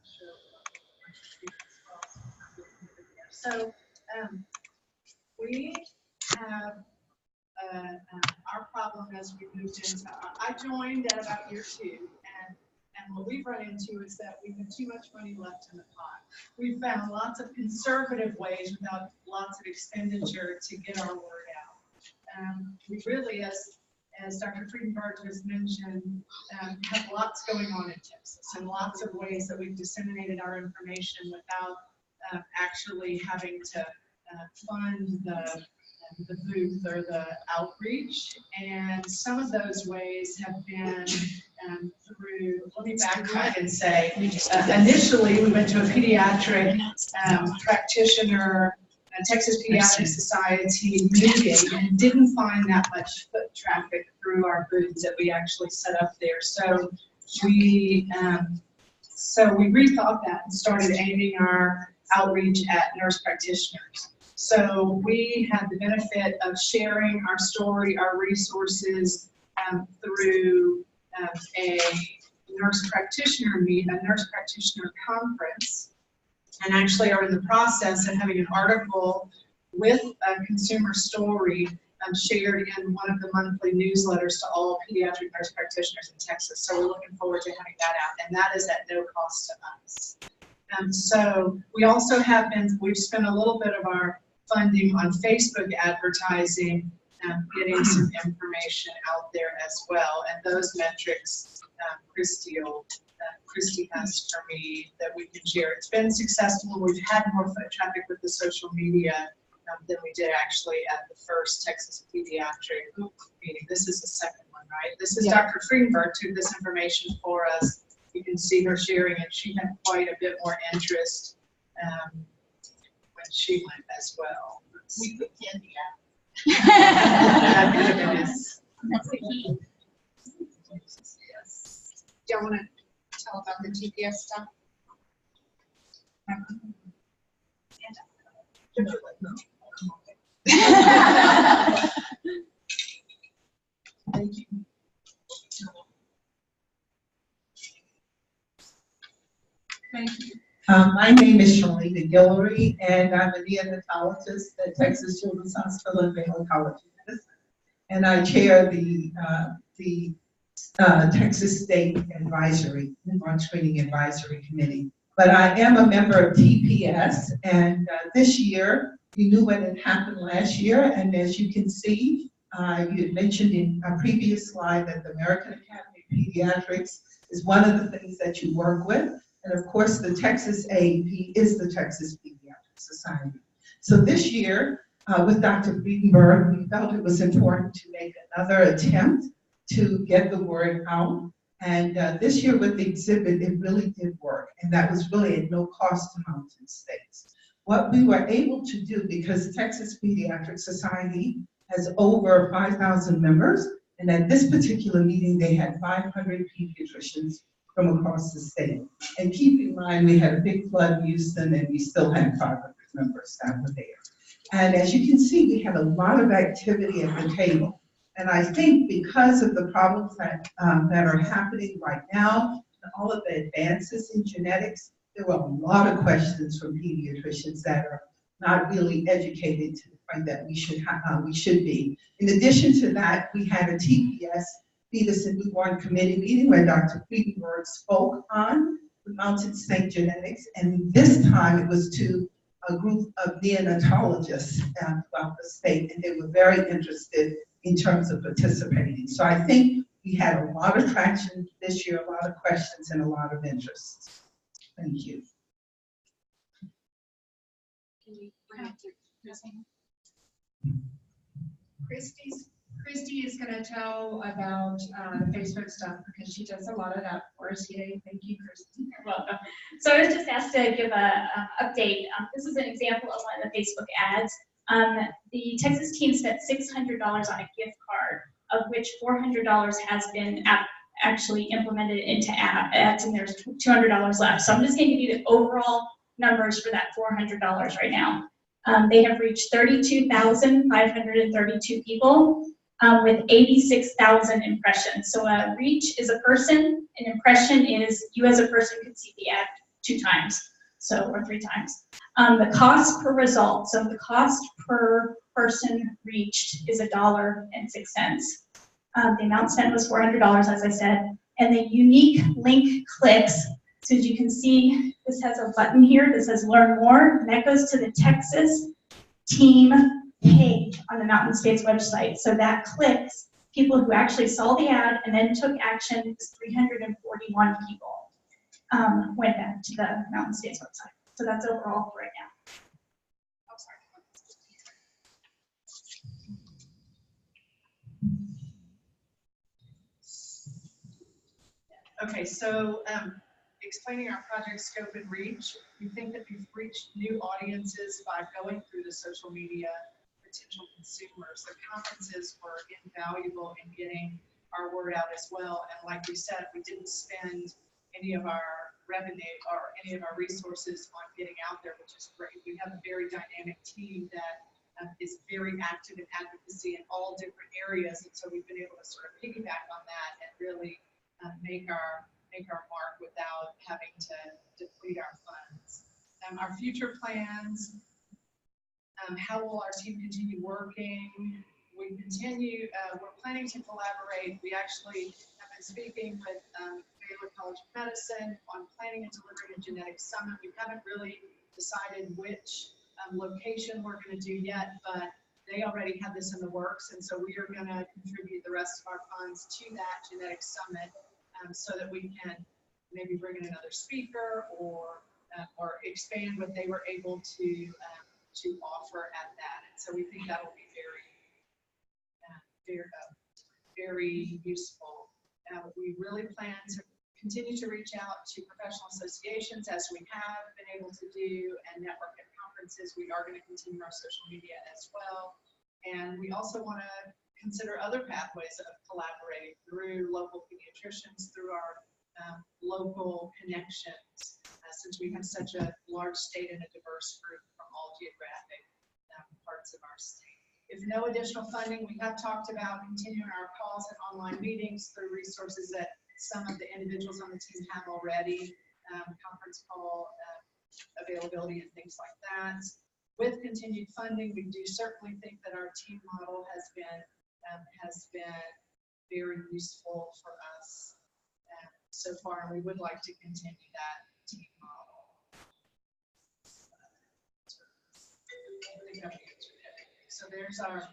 show. So we have our problem as we moved into, I joined at about year 2, and what we've run into is that we have too much money left in the pot. We've found lots of conservative ways without lots of expenditure to get our word out. We really, as Dr. Friedenberg just mentioned, have lots going on in Texas and lots of ways that we've disseminated our information without actually having to fund the booth or the outreach, and some of those ways have been through, let me backtrack and say, initially we went to a pediatric practitioner, Texas Pediatric Society meeting, and didn't find that much foot traffic through our booths that we actually set up there. So we rethought that and started aiming our outreach at nurse practitioners. So we had the benefit of sharing our story, our resources through a nurse practitioner conference, and actually are in the process of having an article with a consumer story shared in one of the monthly newsletters to all pediatric nurse practitioners in Texas. So we're looking forward to having that out, and that is at no cost to us. So we also we've spent a little bit of our funding on Facebook advertising, getting some information out there as well. And those metrics, Christy has for me that we can share. It's been successful. We've had more foot traffic with the social media than we did actually at the first Texas Pediatric meeting. This is the second one, right? This is Dr. Friedenberg took this information for us. You can see her sharing it. She had quite a bit more interest when she went as well. We put candy out. That's the key. Yes. Do you want to tell about the GPS stuff? Thank you. Thank you. My name is Shalita Guillory, and I'm a neonatologist at Texas Children's Hospital in Baylor College of Medicine. And I chair the Texas State Advisory, Newborn Screening Advisory Committee. But I am a member of TPS, and this year, you knew what had happened last year, and as you can see, you had mentioned in a previous slide that the American Academy of Pediatrics is one of the things that you work with. And of course, the Texas AAP is the Texas Pediatric Society. So this year, with Dr. Friedenberg, we felt it was important to make another attempt to get the word out. And this year with the exhibit, it really did work. And that was really at no cost to Mountain States. what we were able to do, because Texas Pediatric Society has over 5,000 members, and at this particular meeting, they had 500 pediatricians from across the state. And keep in mind, we had a big flood in Houston, and we still had 500 members that were there. And as you can see, we had a lot of activity at the table. And I think because of the problems that are happening right now, and all of the advances in genetics, there were a lot of questions from pediatricians that are not really educated to the point that we should be. In addition to that, we had a TPS, Fetus and Newborn Committee meeting where Dr. Friedenberg spoke on the mountain snake genetics, and this time it was to a group of neonatologists throughout the state, and they were very interested in terms of participating. So I think we had a lot of traction this year, a lot of questions, and a lot of interest. Thank you. Can we bring it to Christy is going to tell about the Facebook stuff because she does a lot of that for us. Yay, thank you, Christy. You're welcome. So I was just asked to give a update. This is an example of one of the Facebook ads. The Texas team spent $600 on a gift card, of which $400 has been actually implemented into ads, and there's $200 left. So I'm just going to give you the overall numbers for that $400 right now. They have reached 32,532 people with 86,000 impressions. So a reach is a person, an impression is you as a person could see the ad 2 times, or 3 times. The cost per result, so the cost per person reached is $1.06. The amount spent was $400, as I said, and the unique link clicks. So as you can see, this has a button here that says Learn More, and that goes to the Texas team page on the Mountain States website. So that clicks people who actually saw the ad and then took action. 341 people went back to the Mountain States website. So that's overall for right now. Oh, sorry. Okay, so explaining our project scope and reach, we think that we've reached new audiences by going through the social media, potential consumers. The conferences were invaluable in getting our word out as well. And like we said, we didn't spend any of our revenue or any of our resources on getting out there, which is great. We have a very dynamic team that is very active in advocacy in all different areas. And so we've been able to sort of piggyback on that and really make our mark without having to deplete our funds. Our future plans, how will our team continue working? We're planning to collaborate. We actually have been speaking with Baylor College of Medicine on planning and delivering a genetic summit. We haven't really decided which location we're going to do yet, but they already have this in the works, and so we are going to contribute the rest of our funds to that genetic summit so that we can maybe bring in another speaker or expand what they were able to offer at that. And so we think that will be very useful. We really plan to continue to reach out to professional associations as we have been able to do and network at conferences. We are going to continue our social media as well. And we also want to consider other pathways of collaborating through local pediatricians, through our local connections, since we have such a large state and a diverse group from all geographic parts of our state. If no additional funding, we have talked about continuing our calls and online meetings through resources that some of the individuals on the team have already, conference call availability and things like that. With continued funding, we do certainly think that our team model has been very useful for us so far, and we would like to continue that team model. So there's our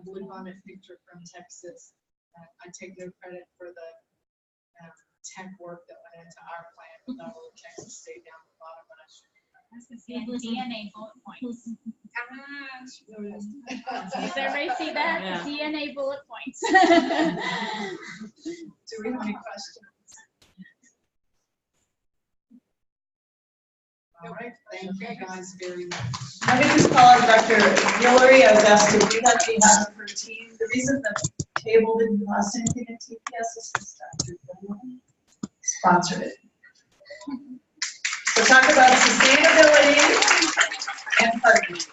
bluebonnet picture from Texas. I take no credit for the tech work that went into our plan with all the Texas state down the bottom, but I should. DNA bullet points. Gosh. Does everybody see that? Yeah. DNA bullet points. Do we have any questions? All right, thank you guys very much. Let me just call on Dr. Hillary. I was asked to do that on behalf of her team. The reason the table didn't cost anything at TPS is because Dr. Hillary sponsored it. So talk about sustainability and partnering.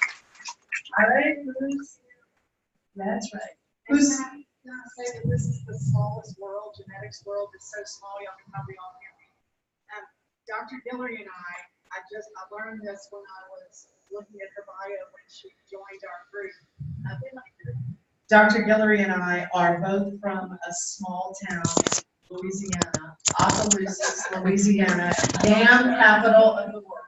All right, Bruce? That's right. Who's? Can I say that this is the smallest world, genetics world, it's so small, y'all can probably all hear me. Dr. Hillary and I learned this when I was looking at her bio when she joined our group. Dr. Guillory and I are both from a small town, Louisiana, Opelousas, Louisiana, damn capital of the world.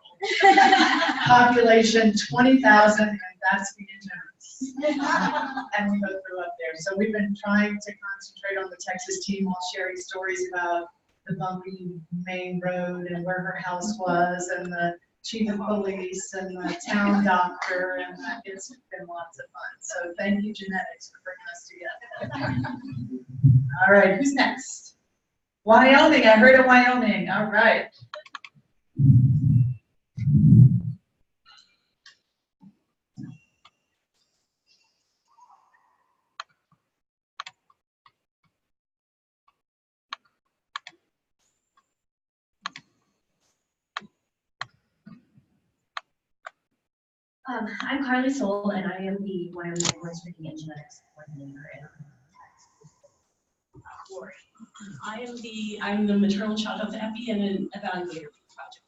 Population 20,000, and that's being generous. And we both grew up there. So we've been trying to concentrate on the Texas team while sharing stories about the bumpy main road and where her house was and the chief of police and the town doctor, and it's been lots of fun. So thank you, genetics, for bringing us together. All right, who's next? Wyoming, I heard of Wyoming. All right. I'm Carly Soul, and I am the Wyoming Awards for the Genetics Coordinator. I'm the maternal child health epi and an evaluator for the project.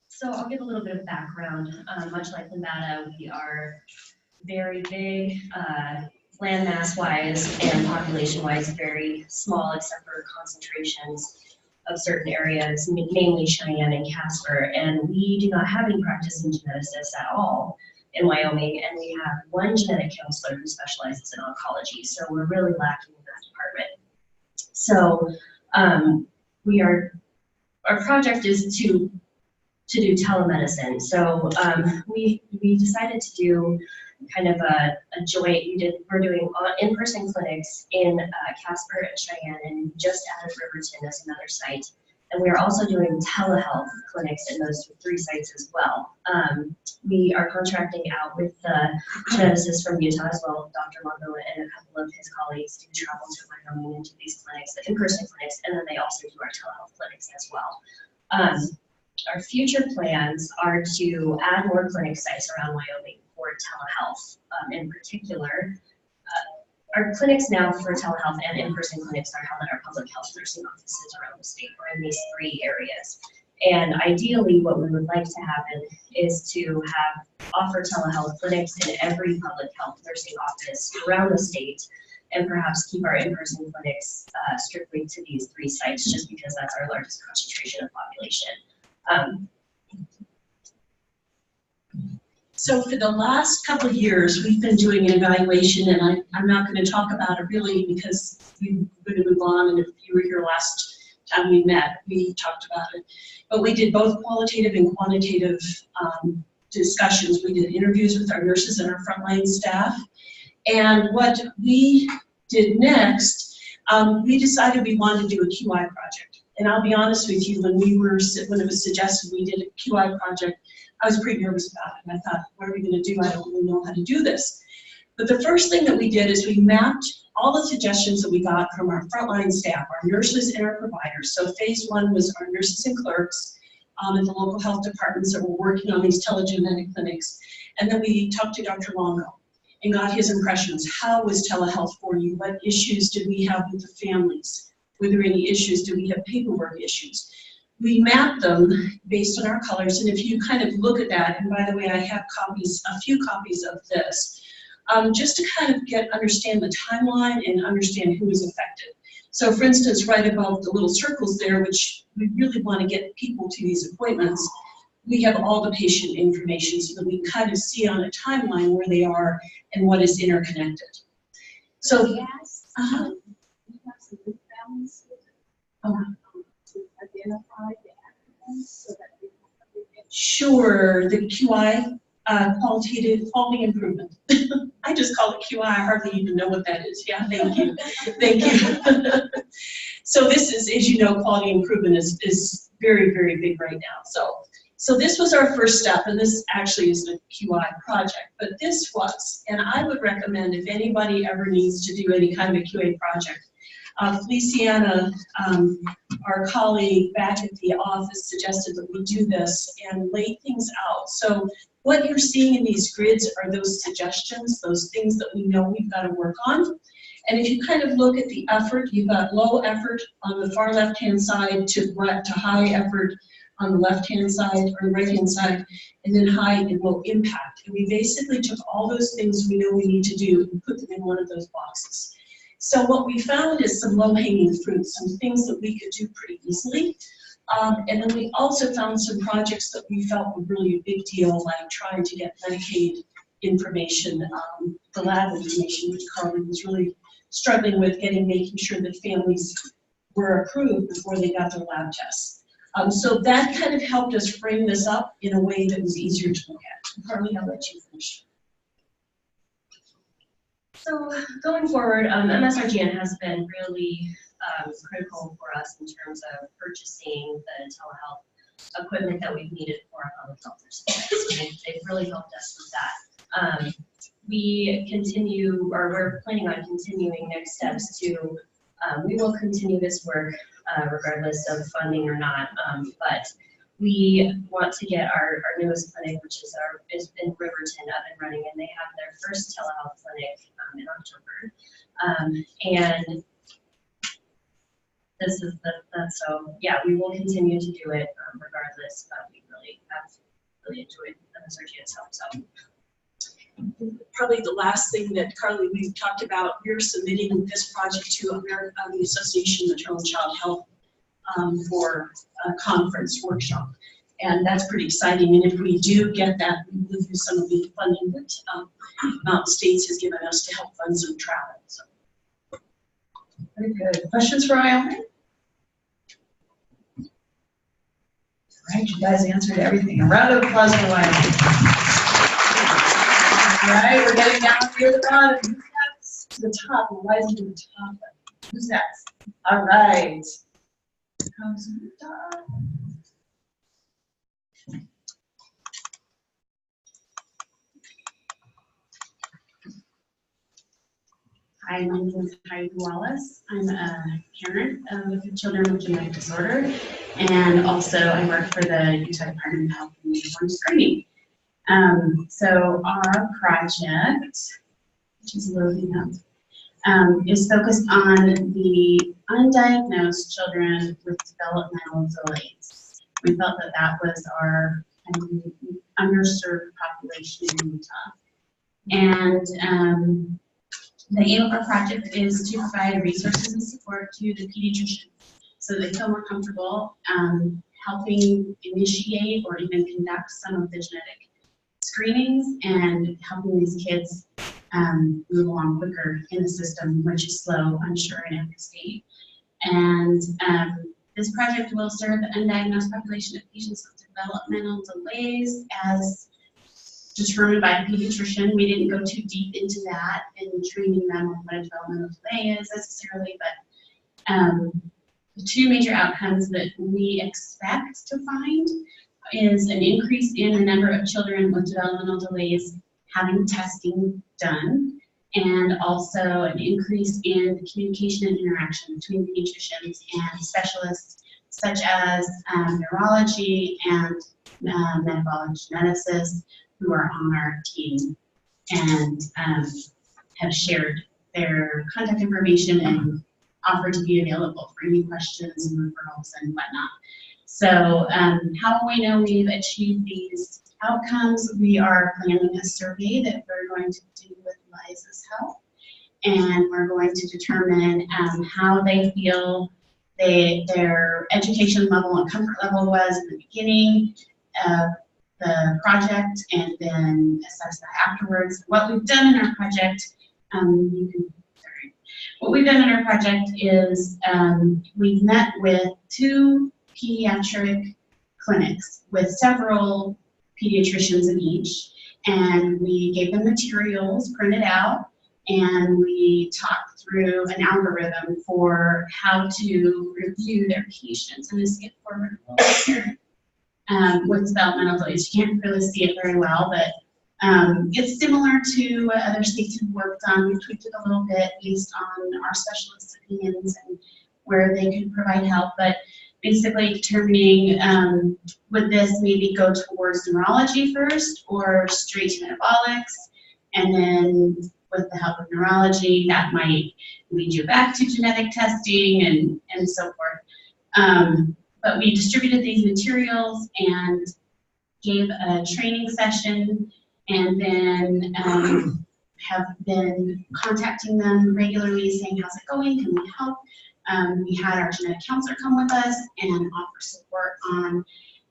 So I'll give a little bit of background. Much like Nevada, we are very big, land mass wise and population wise, very small except for concentrations of certain areas, namely Cheyenne and Casper, and we do not have any practicing geneticists at all in Wyoming, and we have one genetic counselor who specializes in oncology, so we're really lacking in that department. So our project is to do telemedicine. So we decided to do kind of a joint. We're doing in-person clinics in Casper and Cheyenne, and just added Riverton as another site. And we are also doing telehealth clinics in those 3 sites as well. We are contracting out with the geneticist from Utah as well, Dr. Longo, and a couple of his colleagues to travel to Wyoming and do these clinics, the in-person clinics, and then they also do our telehealth clinics as well. Our future plans are to add more clinic sites around Wyoming for telehealth. In particular, our clinics now for telehealth and in-person clinics are held at our public health nursing offices around the state. We're in these 3 areas. And ideally, what we would like to happen is to offer telehealth clinics in every public health nursing office around the state, and perhaps keep our in-person clinics strictly to these 3 sites, just because that's our largest concentration of population. So for the last couple of years, we've been doing an evaluation, and I'm not going to talk about it really because we're going to move on, and if you were here last time we met, we talked about it. But we did both qualitative and quantitative discussions. We did interviews with our nurses and our frontline staff. And what we did next, we decided we wanted to do a QI project. And I'll be honest with you, when it was suggested we did a QI project, I was pretty nervous about it. And I thought, what are we going to do? I don't really know how to do this. But the first thing that we did is we mapped all the suggestions that we got from our frontline staff, our nurses and our providers. So phase 1 was our nurses and clerks at the local health departments that were working on these telegenetic clinics. And then we talked to Dr. Longo and got his impressions. How was telehealth for you? What issues did we have with the families? Were there any issues? Do we have paperwork issues? We mapped them based on our colors, and if you kind of look at that, and by the way, I have a few copies of this, just to kind of understand the timeline and understand who is affected. So for instance, right above the little circles there, which we really want to get people to these appointments, we have all the patient information so that we can kind of see on a timeline where they are and what is interconnected. So, yes. We have some good families to identify the applicants so that we can. Sure, the QI, qualitative quality improvement. I just call it QI, I hardly even know what that is. Yeah, thank you, thank you. So this is, as you know, quality improvement is very, very big right now. So this was our first step, and this actually is a QI project, but this was, and I would recommend if anybody ever needs to do any kind of a QA project, Feliciana, our colleague back at the office, suggested that we do this and lay things out. So what you're seeing in these grids are those suggestions, those things that we know we've got to work on. And if you kind of look at the effort, you've got low effort on the far left-hand side to high effort on the left-hand side or the right-hand side, and then high and low impact. And we basically took all those things we know we need to do and put them in one of those boxes. So what we found is some low-hanging fruit, some things that we could do pretty easily. And then we also found some projects that we felt were really a big deal, like trying to get Medicaid information, the lab information, which Carly was really struggling with making sure that families were approved before they got their lab tests. So that kind of helped us frame this up in a way that was easier to look at. Carly, I'll let you finish. So going forward, MSRGN has been really critical for us in terms of purchasing the telehealth equipment that we've needed for our public health services. They've really helped us with that. We're planning on continuing next steps to, we will continue this work regardless of funding or not, but we want to get our newest clinic, which is in Riverton, up and running, and they have their first telehealth clinic in October. And this is so yeah, we will continue to do it regardless, but we really have enjoyed MSRGN's help. So. Probably the last thing that Carly, we've talked about, we're submitting this project to the Association of Maternal and Child Health for a conference workshop. And that's pretty exciting. And if we do get that, we will use some of the funding that Mountain States has given us to help fund some travel. So. Very good. Questions for Ione? All right, you guys answered everything. A round of applause for Ione. All right, we're getting down here to the bottom. Who's next? To the top. We're rising to the top. Who's next? All right. Comes to the top. Hi, my name is Heidi Wallace. I'm a parent of children with genetic disorder, and also I work for the Utah Department of Health and Newborn Screening. So our project, which is loading up, is focused on the undiagnosed children with developmental delays. We felt that that was our underserved population in Utah. And the aim of our project is to provide resources and support to the pediatricians so they feel more comfortable helping initiate or even conduct some of the genetic screenings and helping these kids move along quicker in the system, which is slow, unsure in every state. And this project will serve the undiagnosed population of patients with developmental delays as determined by a pediatrician. We didn't go too deep into that in training them on what a developmental delay is necessarily, but the two major outcomes that we expect to find is an increase in the number of children with developmental delays having testing done, and also an increase in the communication and interaction between pediatricians and specialists such as neurology and metabolic geneticists who are on our team and have shared their contact information and offered to be available for any questions and referrals and whatnot. So how will we know we've achieved these outcomes? We are planning a survey that we're going to do with Liza's help, and we're going to determine how they feel their education level and comfort level was in the beginning of the project, and then assess that afterwards. What we've done in our project, what we've done in our project is we've met with 2 pediatric clinics with several pediatricians in each, and we gave them materials printed out and we talked through an algorithm for how to review their patients. I'm going to skip forward a little bit here. With developmental delays, you can't really see it very well, but it's similar to what other states have worked on. We tweaked it a little bit based on our specialists' opinions and where they could provide help, but basically determining would this maybe go towards neurology first or straight to metabolics, and then with the help of neurology, that might lead you back to genetic testing and so forth. But we distributed these materials and gave a training session, and then have been contacting them regularly saying, how's it going, can we help? We had our genetic counselor come with us and offer support on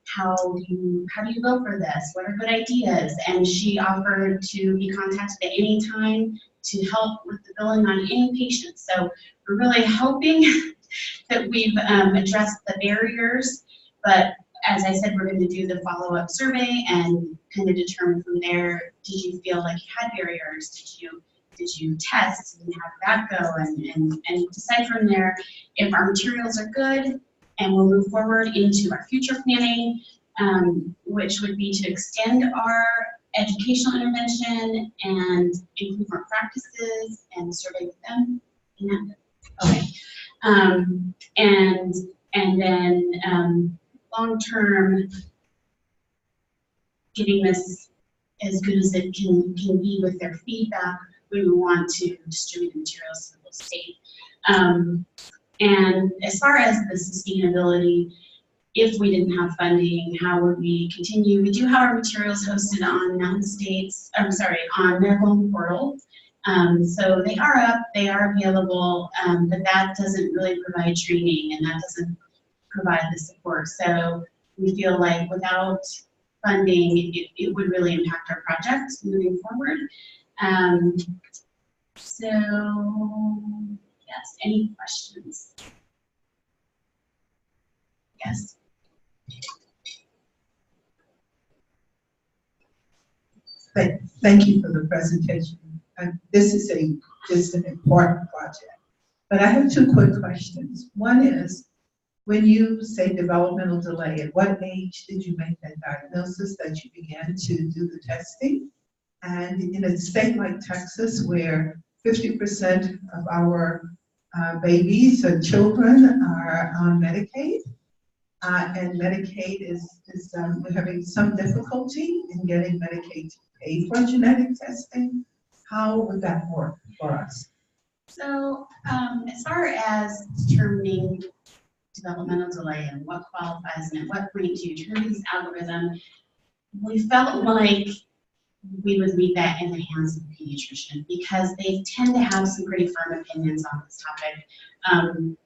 how do you go for this? What are good ideas? And she offered to be contacted at any time to help with the billing on any patient. So we're really hoping that we've addressed the barriers, but as I said, we're going to do the follow-up survey and kind of determine from there, did you feel like you had barriers? Did you test and how did that go? And decide from there if our materials are good, and we'll move forward into our future planning, which would be to extend our educational intervention and include more practices and survey with them. Okay. And then long-term, getting this as good as it can be with their feedback, we would want to distribute the materials to the whole state. And as far as the sustainability, if we didn't have funding, how would we continue? We do have our materials hosted on on Medical Portal. So they are up, they are available, but that doesn't really provide training and that doesn't provide the support. So we feel like without funding, it would really impact our project moving forward. So yes, any questions? Yes. Thank you for the presentation. This is just an important project. But I have two quick questions. One is, when you say developmental delay, at what age did you make that diagnosis that you began to do the testing? And in a state like Texas, where 50% of our babies and children are on Medicaid, and Medicaid we're having some difficulty in getting Medicaid to pay for genetic testing. How would that work for us? So as far as determining developmental delay and what qualifies and at what point do you turn this algorithm, we felt like we would leave that in the hands of the pediatrician because they tend to have some pretty firm opinions on this topic.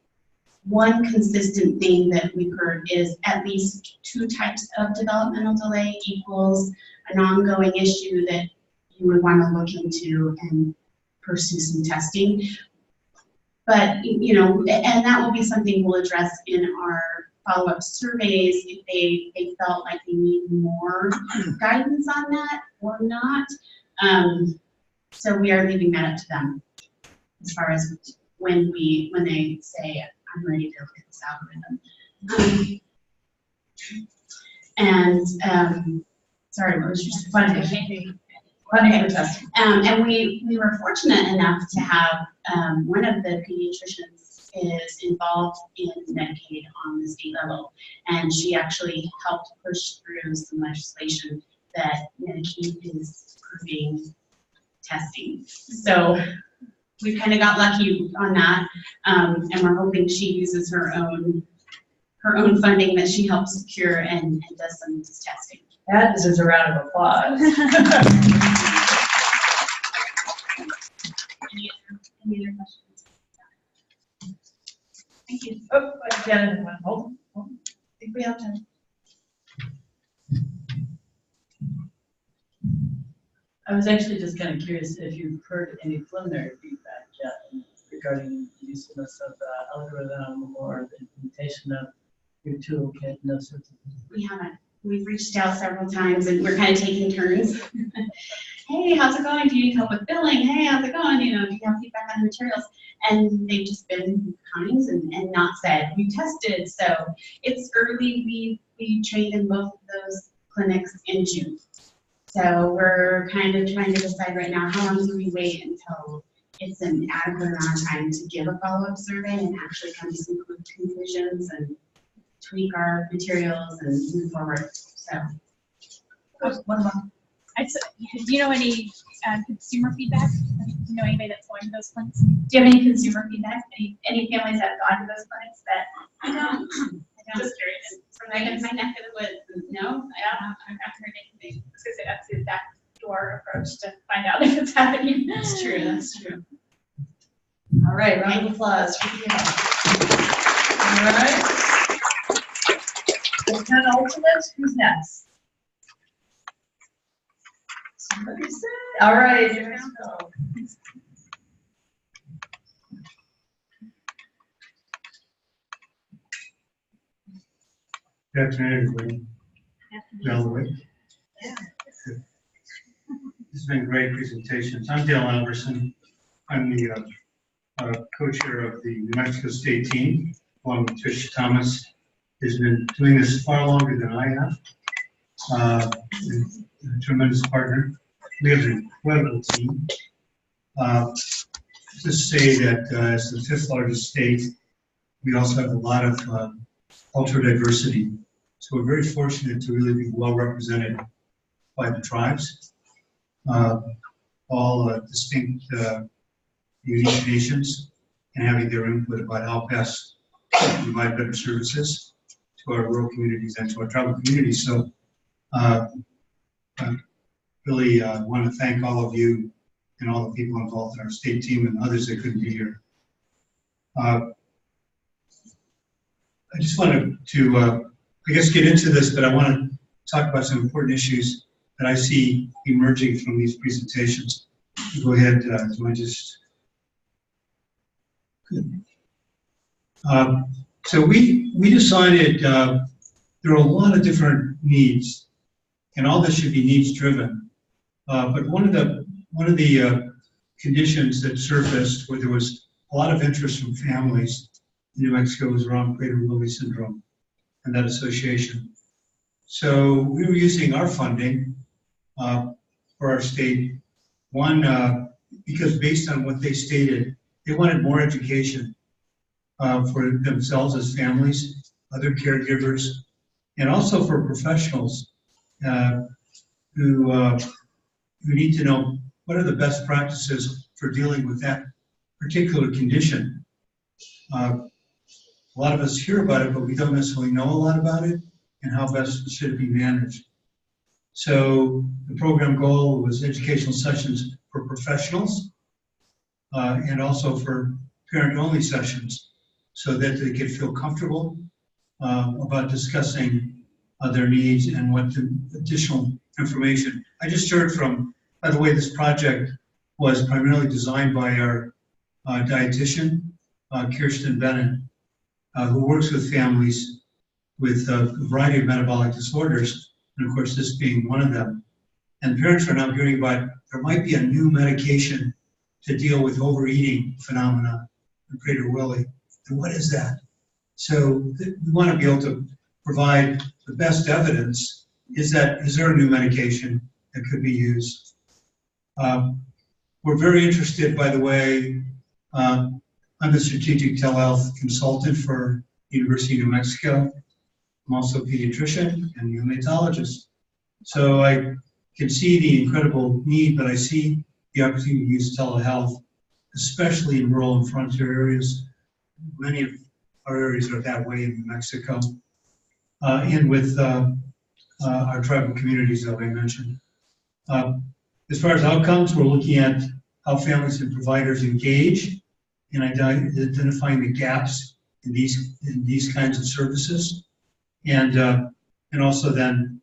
One consistent thing that we've heard is at least 2 types of developmental delay equals an ongoing issue that you would want to look into and pursue some testing. But, you know, and that will be something we'll address in our follow-up surveys if they felt like they need more guidance on that or not. So we are leaving that up to them as far as when they say, I'm ready to look at this algorithm. Sorry, what was your funding? Funding for testing. And we were fortunate enough to have one of the pediatricians is involved in Medicaid on the state level, and she actually helped push through some legislation that Medicaid is approving testing. So we kind of got lucky on that, and we're hoping she uses her own funding that she helped secure and does some of this testing. That deserves a round of applause. Any other questions? Thank you. Oh, again, hold on. I think we have time. I was actually just kind of curious if you've heard any preliminary feedback yet regarding the usefulness of the algorithm or the implementation of your toolkit and those sorts of things. We haven't. We've reached out several times and we're kind of taking turns. Hey, hey, how's it going? Do you need help with billing? Hey, how's it going? You know, do you have feedback on the materials? And they've just been kind and not said, we tested. So it's early. We trained in both of those clinics in June. So we're kind of trying to decide right now, how long do we wait until it's an adequate amount of time to give a follow-up survey and actually come to some conclusions and tweak our materials and move forward. So. One more. Do you know any consumer feedback? Do you know anybody that's going to those clinics? Do you have any consumer feedback? Any families that have gone to those clinics that? I don't. Just curious. From my neck of the woods, no, I haven't heard anything. I was gonna say that's the backdoor approach to find out if it's happening. That's true. That's true. All right, round of applause for you. All right. The 10 ultimates, who's next? Somebody said. All right, here we go. Good afternoon, everybody. Delaware. This has been great presentations. I'm Dale Alberson. I'm the co-chair of the New Mexico State team, along with Trish Thomas, who's been doing this far longer than I have. A tremendous partner. We have an incredible team. Just say that as the 5th largest state, we also have a lot of cultural diversity. So we're very fortunate to really be well represented by the tribes, all distinct, unique nations, and having their input about how best to provide better services to our rural communities and to our tribal communities. So I really want to thank all of you and all the people involved in our state team and others that couldn't be here. I just wanted to, I guess, get into this, but I want to talk about some important issues that I see emerging from these presentations. Go ahead, do I just? Good. So we decided there are a lot of different needs, and all this should be needs driven. But one of the conditions that surfaced where there was a lot of interest from families in New Mexico was around Prader-Willi syndrome and that association. So we were using our funding for our state. One, because based on what they stated, they wanted more education for themselves as families, other caregivers, and also for professionals who need to know what are the best practices for dealing with that particular condition. A lot of us hear about it, but we don't necessarily know a lot about it and how best should it be managed. So the program goal was educational sessions for professionals and also for parent-only sessions so that they could feel comfortable about discussing their needs and what the additional information. I just heard from, by the way, this project was primarily designed by our dietitian, Kirsten Bennett, who works with families with a variety of metabolic disorders, and of course this being one of them. And parents are now hearing about there might be a new medication to deal with overeating phenomena in Prader-Willi. And what is that? So we want to be able to provide the best evidence. Is there a new medication that could be used? We're very interested, by the way, I'm a strategic telehealth consultant for the University of New Mexico. I'm also a pediatrician and neonatologist. So I can see the incredible need, but I see the opportunity to use telehealth, especially in rural and frontier areas. Many of our areas are that way in New Mexico, and with our tribal communities that I mentioned. As far as outcomes, we're looking at how families and providers engage in identifying the gaps in these kinds of services, and also then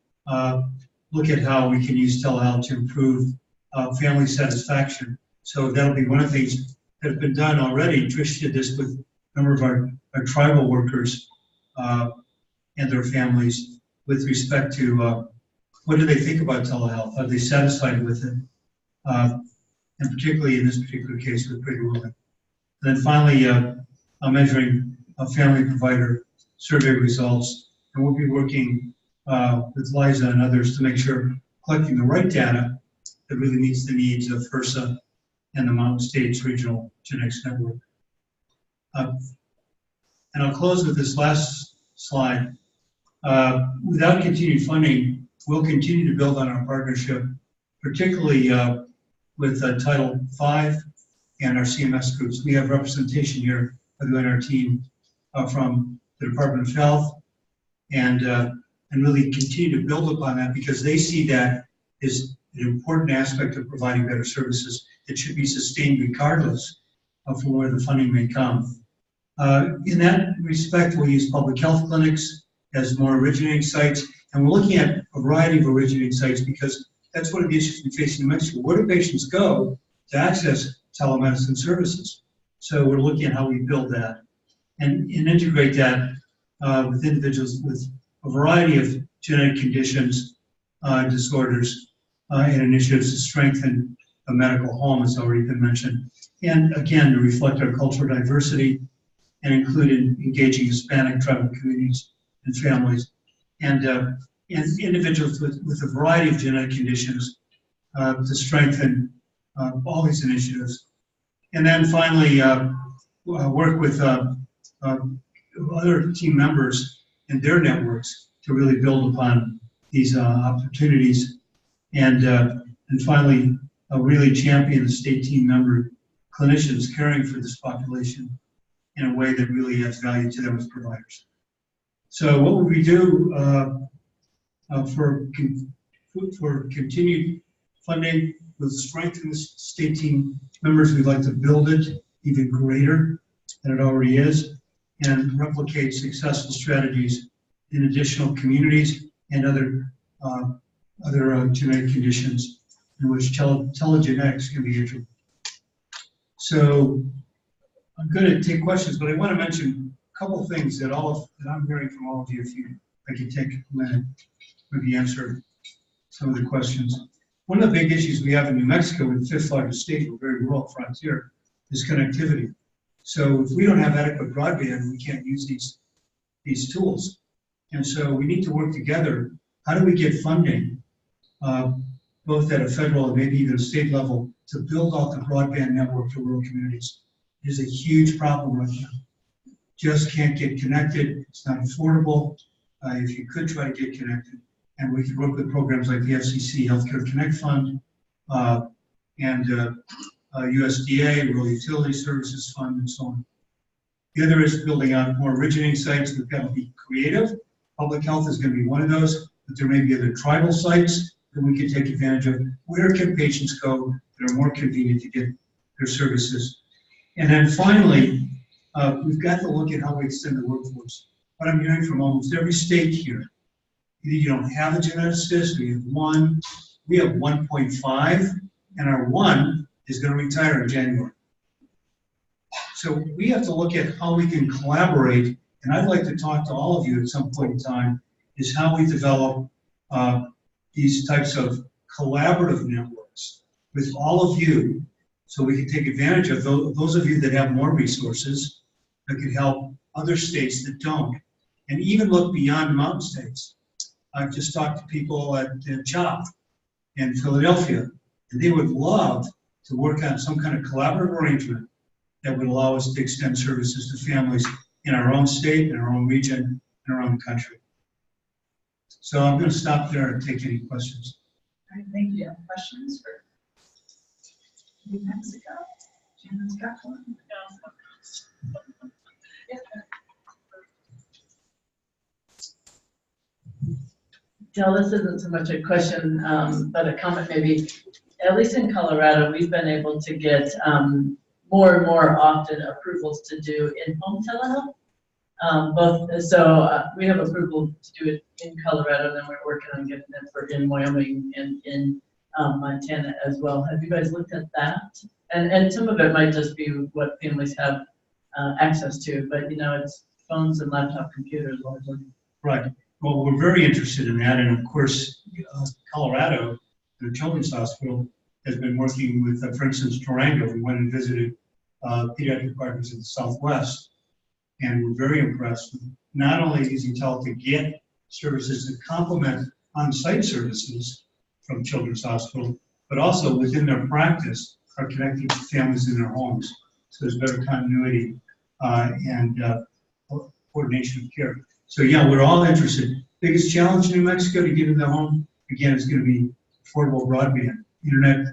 look at how we can use telehealth to improve family satisfaction. So that'll be one of the things that have been done already. Trish did this with a number of our tribal workers and their families with respect to what do they think about telehealth? Are they satisfied with it? and particularly in this particular case with pregnant women. And then finally, measuring family provider survey results, and we'll be working with Liza and others to make sure collecting the right data that really meets the needs of HRSA and the Mountain States Regional Genetics Network. And I'll close with this last slide. Without continued funding, we'll continue to build on our partnership, particularly with Title V and our CMS groups. We have representation here, by the way, in our team from the Department of Health, and really continue to build upon that because they see that as an important aspect of providing better services that should be sustained regardless of where the funding may come. In that respect, we'll use public health clinics as more originating sites, and we're looking at a variety of originating sites because that's one of the issues we face in New Mexico. Where do patients go to access telemedicine services? So we're looking at how we build that and integrate that with individuals with a variety of genetic conditions, disorders, and initiatives to strengthen the medical home, as already been mentioned. And again, to reflect our cultural diversity and include engaging Hispanic tribal communities and families, and individuals with a variety of genetic conditions to strengthen all these initiatives. And then finally, work with other team members and their networks to really build upon these opportunities. And finally, really champion the state team member clinicians caring for this population in a way that really adds value to them as providers. So what would we do for continued funding? With strengthen the state team members, we'd like to build it even greater than it already is and replicate successful strategies in additional communities and other genetic conditions in which telegenetics can be integral. So I'm going to take questions, but I want to mention a couple of things that I'm hearing from all of you. If I could take a minute, maybe answer some of the questions. One of the big issues we have in New Mexico, with the fifth largest state, we're very rural frontier, is connectivity. So if we don't have adequate broadband, we can't use these tools. And so we need to work together. How do we get funding, both at a federal and maybe even a state level, to build out the broadband network for rural communities? It is a huge problem right now. Just can't get connected. It's not affordable. If you could try to get connected, and we could work with programs like the FCC Healthcare Connect Fund and USDA, Rural Utility Services Fund, and so on. The other is building out more originating sites. We've got to be creative. Public health is going to be one of those, but there may be other tribal sites that we can take advantage of. Where can patients go that are more convenient to get their services? And then finally, we've got to look at how we extend the workforce. What I'm hearing from almost every state here, either you don't have a geneticist, or you have one. We have 1.5, and our one is going to retire in January. So we have to look at how we can collaborate, and I'd like to talk to all of you at some point in time, is how we develop these types of collaborative networks with all of you, so we can take advantage of those of you that have more resources that could help other states that don't, and even look beyond mountain states. I've just talked to people at CHOP in Philadelphia, and they would love to work on some kind of collaborative arrangement that would allow us to extend services to families in our own state, in our own region, and around the country. So I'm going to stop there and take any questions. All right, thank you. Questions for New Mexico? Janet's got one. Del, this isn't so much a question, but a comment maybe. At least in Colorado, we've been able to get more and more often approvals to do in-home telehealth. We have approval to do it in Colorado, and then we're working on getting it for in Wyoming and in Montana as well. Have you guys looked at that? And some of it might just be what families have access to, but it's phones and laptop computers largely. Right. Well, we're very interested in that, and of course, Colorado, the Children's Hospital, has been working with, for instance, Durango. We went and visited pediatric partners in the Southwest, and we're very impressed with not only using tele to get services to complement on-site services from Children's Hospital, but also within their practice are connecting to families in their homes. So there's better continuity and coordination of care. So yeah, we're all interested. Biggest challenge in New Mexico to get into the home, again, is going to be affordable broadband, internet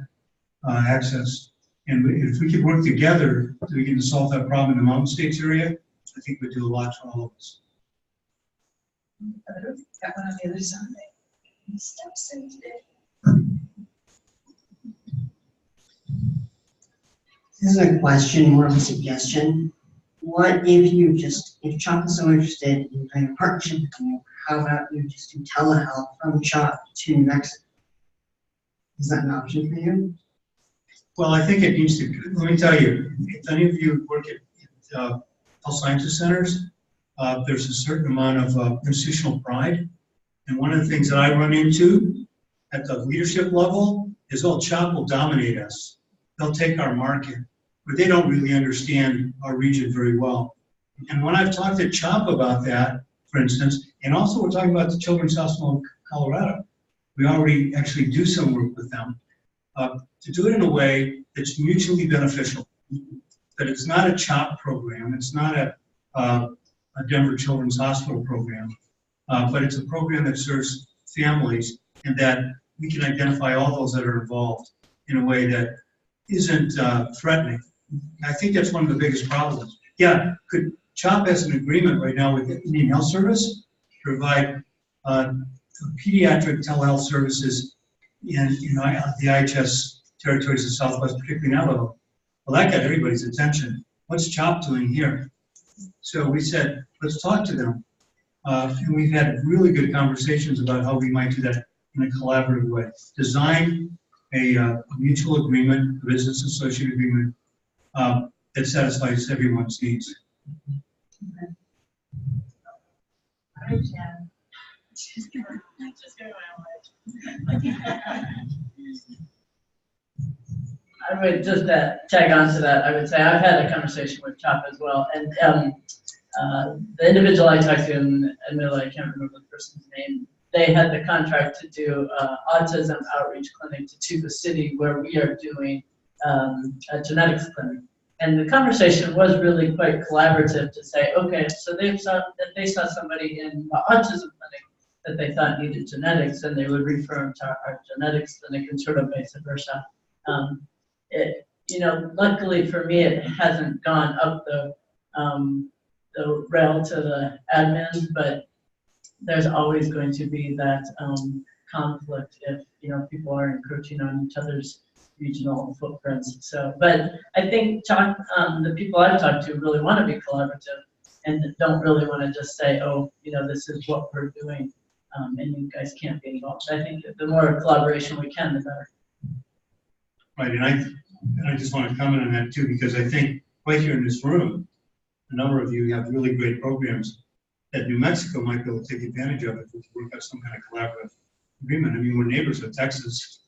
access. And if we could work together to begin to solve that problem in the Mountain States area, I think we'd do a lot for all of us. Got one on the other side. This is a question, more of a suggestion. What if CHOP is so interested in doing a partnership with you, how about you just do telehealth from CHOP to New Mexico? Is that an option for you? Well, I think it needs to, let me tell you, if any of you work at health sciences centers, there's a certain amount of institutional pride. And one of the things that I run into at the leadership level is, oh, CHOP will dominate us. They'll take our market, but they don't really understand our region very well. And when I've talked to CHOP about that, for instance, and also we're talking about the Children's Hospital of Colorado, we already actually do some work with them, to do it in a way that's mutually beneficial. That it's not a CHOP program, it's not a Denver Children's Hospital program, but it's a program that serves families and that we can identify all those that are involved in a way that isn't threatening. I think that's one of the biggest problems. Yeah, CHOP has an agreement right now with the Indian Health Service to provide pediatric telehealth services in the IHS territories of Southwest, particularly Navajo. Well, that got everybody's attention. What's CHOP doing here? So we said, let's talk to them. And we've had really good conversations about how we might do that in a collaborative way. Design a mutual agreement, a business associate agreement that satisfies everyone's needs. Hi, Jen. Just go my way. I would just tag on to that. I would say I've had a conversation with CHOP as well, and the individual I talked to, and admittedly I can't remember the person's name, they had the contract to do autism outreach clinic to Tuba City, where we are doing a genetics clinic. And the conversation was really quite collaborative to say, okay, so they saw somebody in the autism clinic that they thought needed genetics, and they would refer them to our genetics clinic, and sort of vice versa. Luckily for me, it hasn't gone up the rail to the admins, but there's always going to be that conflict if people are encroaching on each other's regional footprints. So, but I think the people I've talked to really want to be collaborative and don't really want to just say, oh, this is what we're doing, and you guys can't be involved. I think that the more collaboration we can, the better. Right, and I just want to comment on that too, because I think right here in this room, a number of you have really great programs that New Mexico might be able to take advantage of if we work out some kind of collaborative agreement. I mean, we're neighbors with Texas,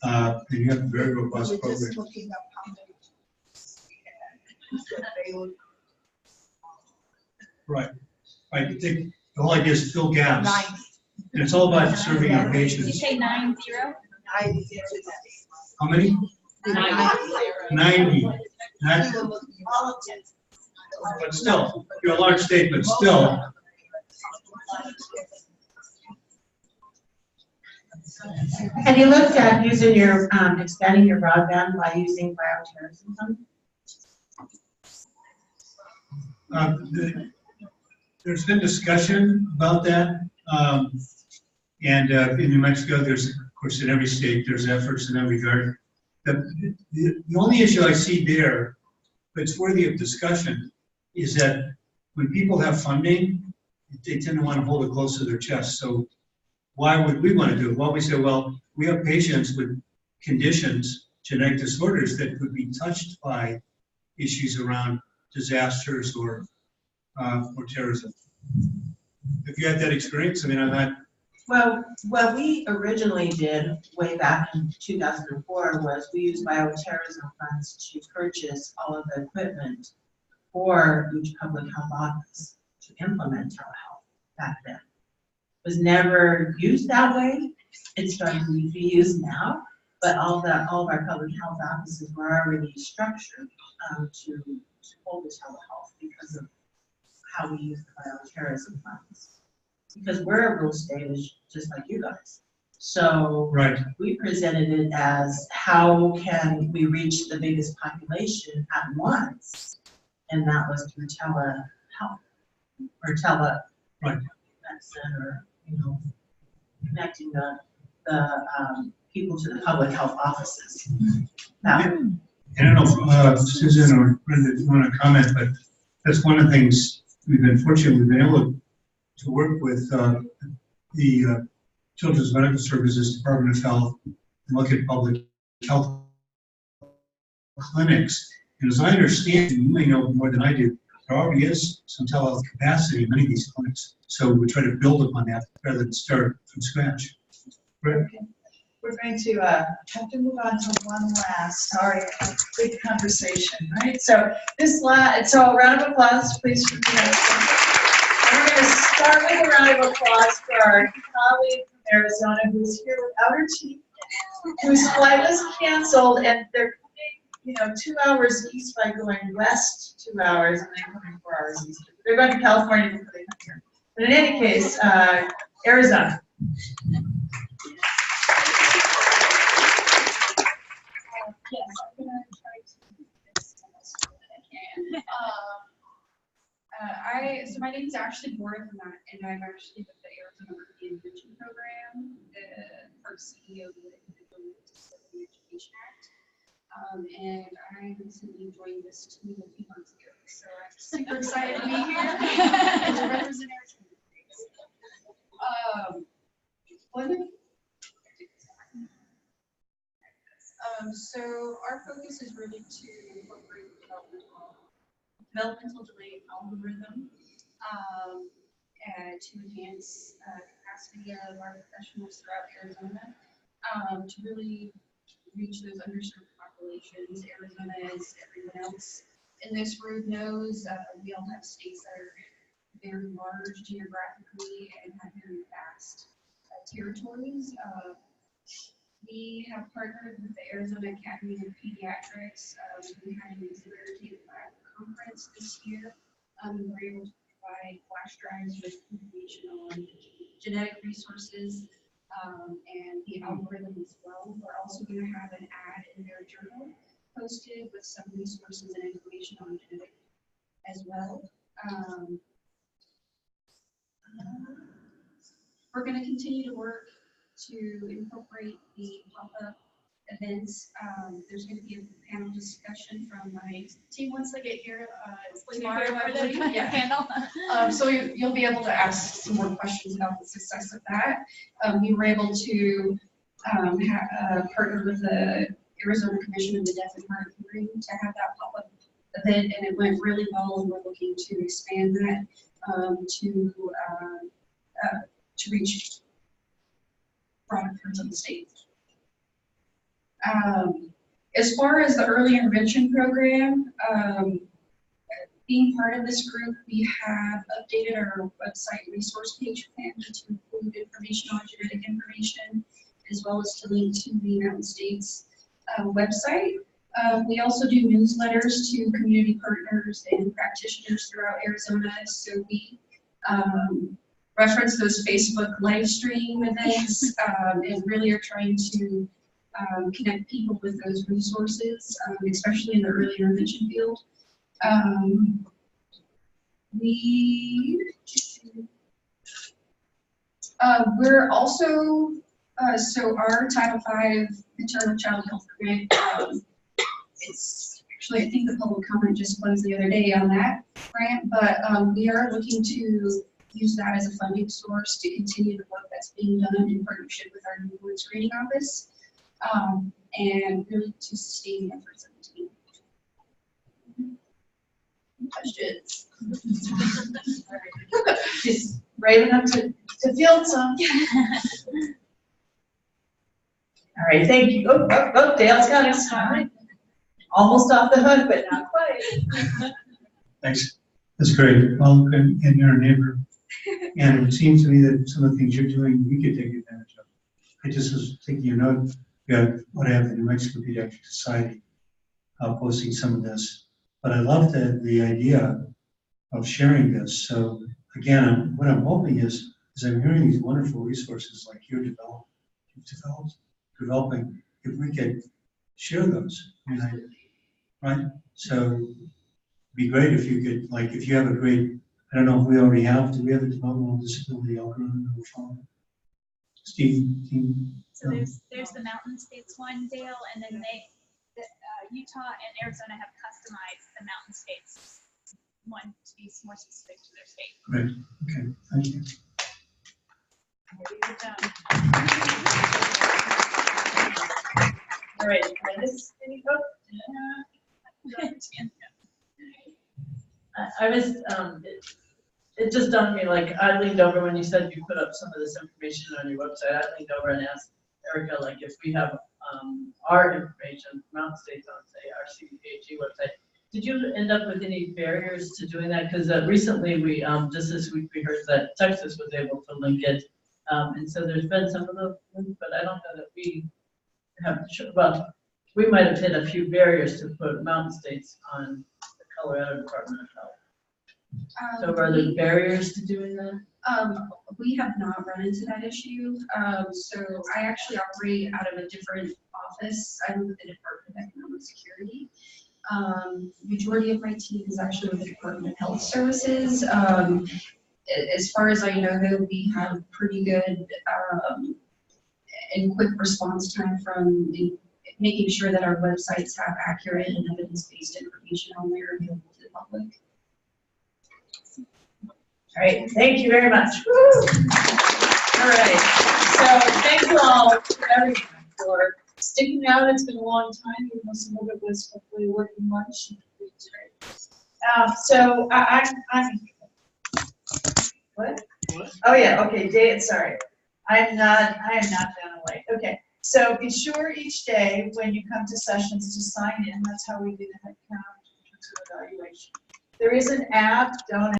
and you have a very robust program. We're just looking up how many. Right. The whole idea is fill gaps. And it's all about serving our patients. Did you say 90? How many? 90. But still, you're a large state, but still. Have you looked at using expanding your broadband by using bioterrorism? There's been discussion about that. And in New Mexico, there's, of course, in every state, there's efforts in that regard. The only issue I see there, but it's worthy of discussion, is that when people have funding, they tend to want to hold it close to their chest. So why would we want to do it? Well, we say, well, we have patients with conditions, genetic disorders that could be touched by issues around disasters or terrorism. Have you had that experience? I mean, I've had Well, what we originally did way back in 2004 was we used bioterrorism funds to purchase all of the equipment for each public health office to implement telehealth back then. It was never used that way. It's starting to be used now, but all of our public health offices were already structured to hold the telehealth because of how we use the bioterrorism funds. Because we're a rural state, just like you guys. So Right. we presented it as how can we reach the biggest population at once? And that was through telehealth or Right. medicine, or, you know, connecting the people to the public health offices. Now, I don't know if Susan or Brenda want to comment, but that's one of the things we've been fortunate. We've been able to work with the Children's Medical Services Department of Health and look at public health clinics. And as I understand, you may know more than I do, there already is some telehealth capacity in many of these clinics. So we try to build upon that rather than start from scratch. Right. Okay. We're going to have to move on to one last, big conversation, right? So so a round of applause, please, for me. And we're going to start with a round of applause for our colleague from Arizona who's here without her teeth, whose flight was canceled, and they're coming, 2 hours east by going west 2 hours, and then coming 4 hours east. They're going to California before they come here. But in any case, Arizona. Yes, I'm gonna try to do this as best I can. So my name is Ashley Borth, and I'm actually with the Arizona Working Invention Program, the first CEO of the Individual with Disability Education Act. And I recently joined this team a few months ago, so I'm super excited to be here and to represent Arizona. So our focus is really to incorporate developmental delay algorithm to enhance capacity of our professionals throughout Arizona to really reach those underserved populations. Arizona, as everyone else in this group knows, we all have states that are very large geographically and have very vast territories. We have partnered with the Arizona Academy of Pediatrics. We had an exhibitor table conference this year. We were able to provide flash drives with information on genetic resources and the algorithm as well. We're also going to have an ad in their journal posted with some resources and information on genetic as well. We're going to continue to work to incorporate the pop-up events. There's going to be a panel discussion from my team once they get here tomorrow, I believe. Yeah. Panel. So you'll be able to ask some more questions about the success of that. We were able to partner with the Arizona Commission of the Deaf and Hard of Hearing to have that pop-up event, and it went really well, and we're looking to expand that to reach broader parts of the state. As far as the early intervention program, being part of this group, we have updated our website resource page to include information on genetic information, as well as to link to the Mountain States website. We also do newsletters to community partners and practitioners throughout Arizona. So we reference those Facebook live stream events and really are trying to connect people with those resources, especially in the early intervention field. We're also, so our Title V maternal child health grant, it's actually, I think the public comment just closed the other day on that grant, but we are looking to use that as a funding source to continue the work that's being done in partnership with our newborn screening office, and really to sustain the efforts of the team. Questions? She's brave enough to field some. All right, thank you. Oh, Dale's got us. All right. Almost off the hook, but not quite. Thanks. That's great. Well, and you're a neighbor. And it seems to me that some of the things you're doing, we could take advantage of. I just was taking a note, we have what I have the New Mexico Pediatric Society posting some of this. But I love the idea of sharing this. So again, what I'm hoping is I'm hearing these wonderful resources like you've developing, if we could share those, right? So it'd be great if you could, like, if you have a great, I don't know if we already have, do we have a developmental disability algorithm or phone? Steve? So there's the Mountain States one, Dale, and then Utah and Arizona have customized the Mountain States one to be more specific to their state. Great, okay, thank you. All right, I was, it just dawned on me, like, I leaned over when you said you put up some of this information on your website. I leaned over and asked Erica, like, if we have our information, Mountain States on, say, our CDPHE website, did you end up with any barriers to doing that? Because recently we, just this week, we heard that Texas was able to link it. And so there's been some of those, but I don't know that we have, well, we might have hit a few barriers to put Mountain States on the Colorado Department of Health. So are there barriers to doing that? We have not run into that issue. So I actually operate out of a different office. I'm with the Department of Economic Security. Majority of my team is actually with the Department of Health Services. As far as I know, though, we have pretty good and quick response time from making sure that our websites have accurate and evidence-based information on there available to the public. All right, thank you very much. Woo! All right, so thank you all for everyone for sticking out. It's been a long time, even though some of it was hopefully working lunch. So I'm what? Oh yeah, okay, Dave, sorry. I am not down away. Okay, so be sure each day when you come to sessions to sign in. That's how we do the head count in terms of evaluation. There is an app, don't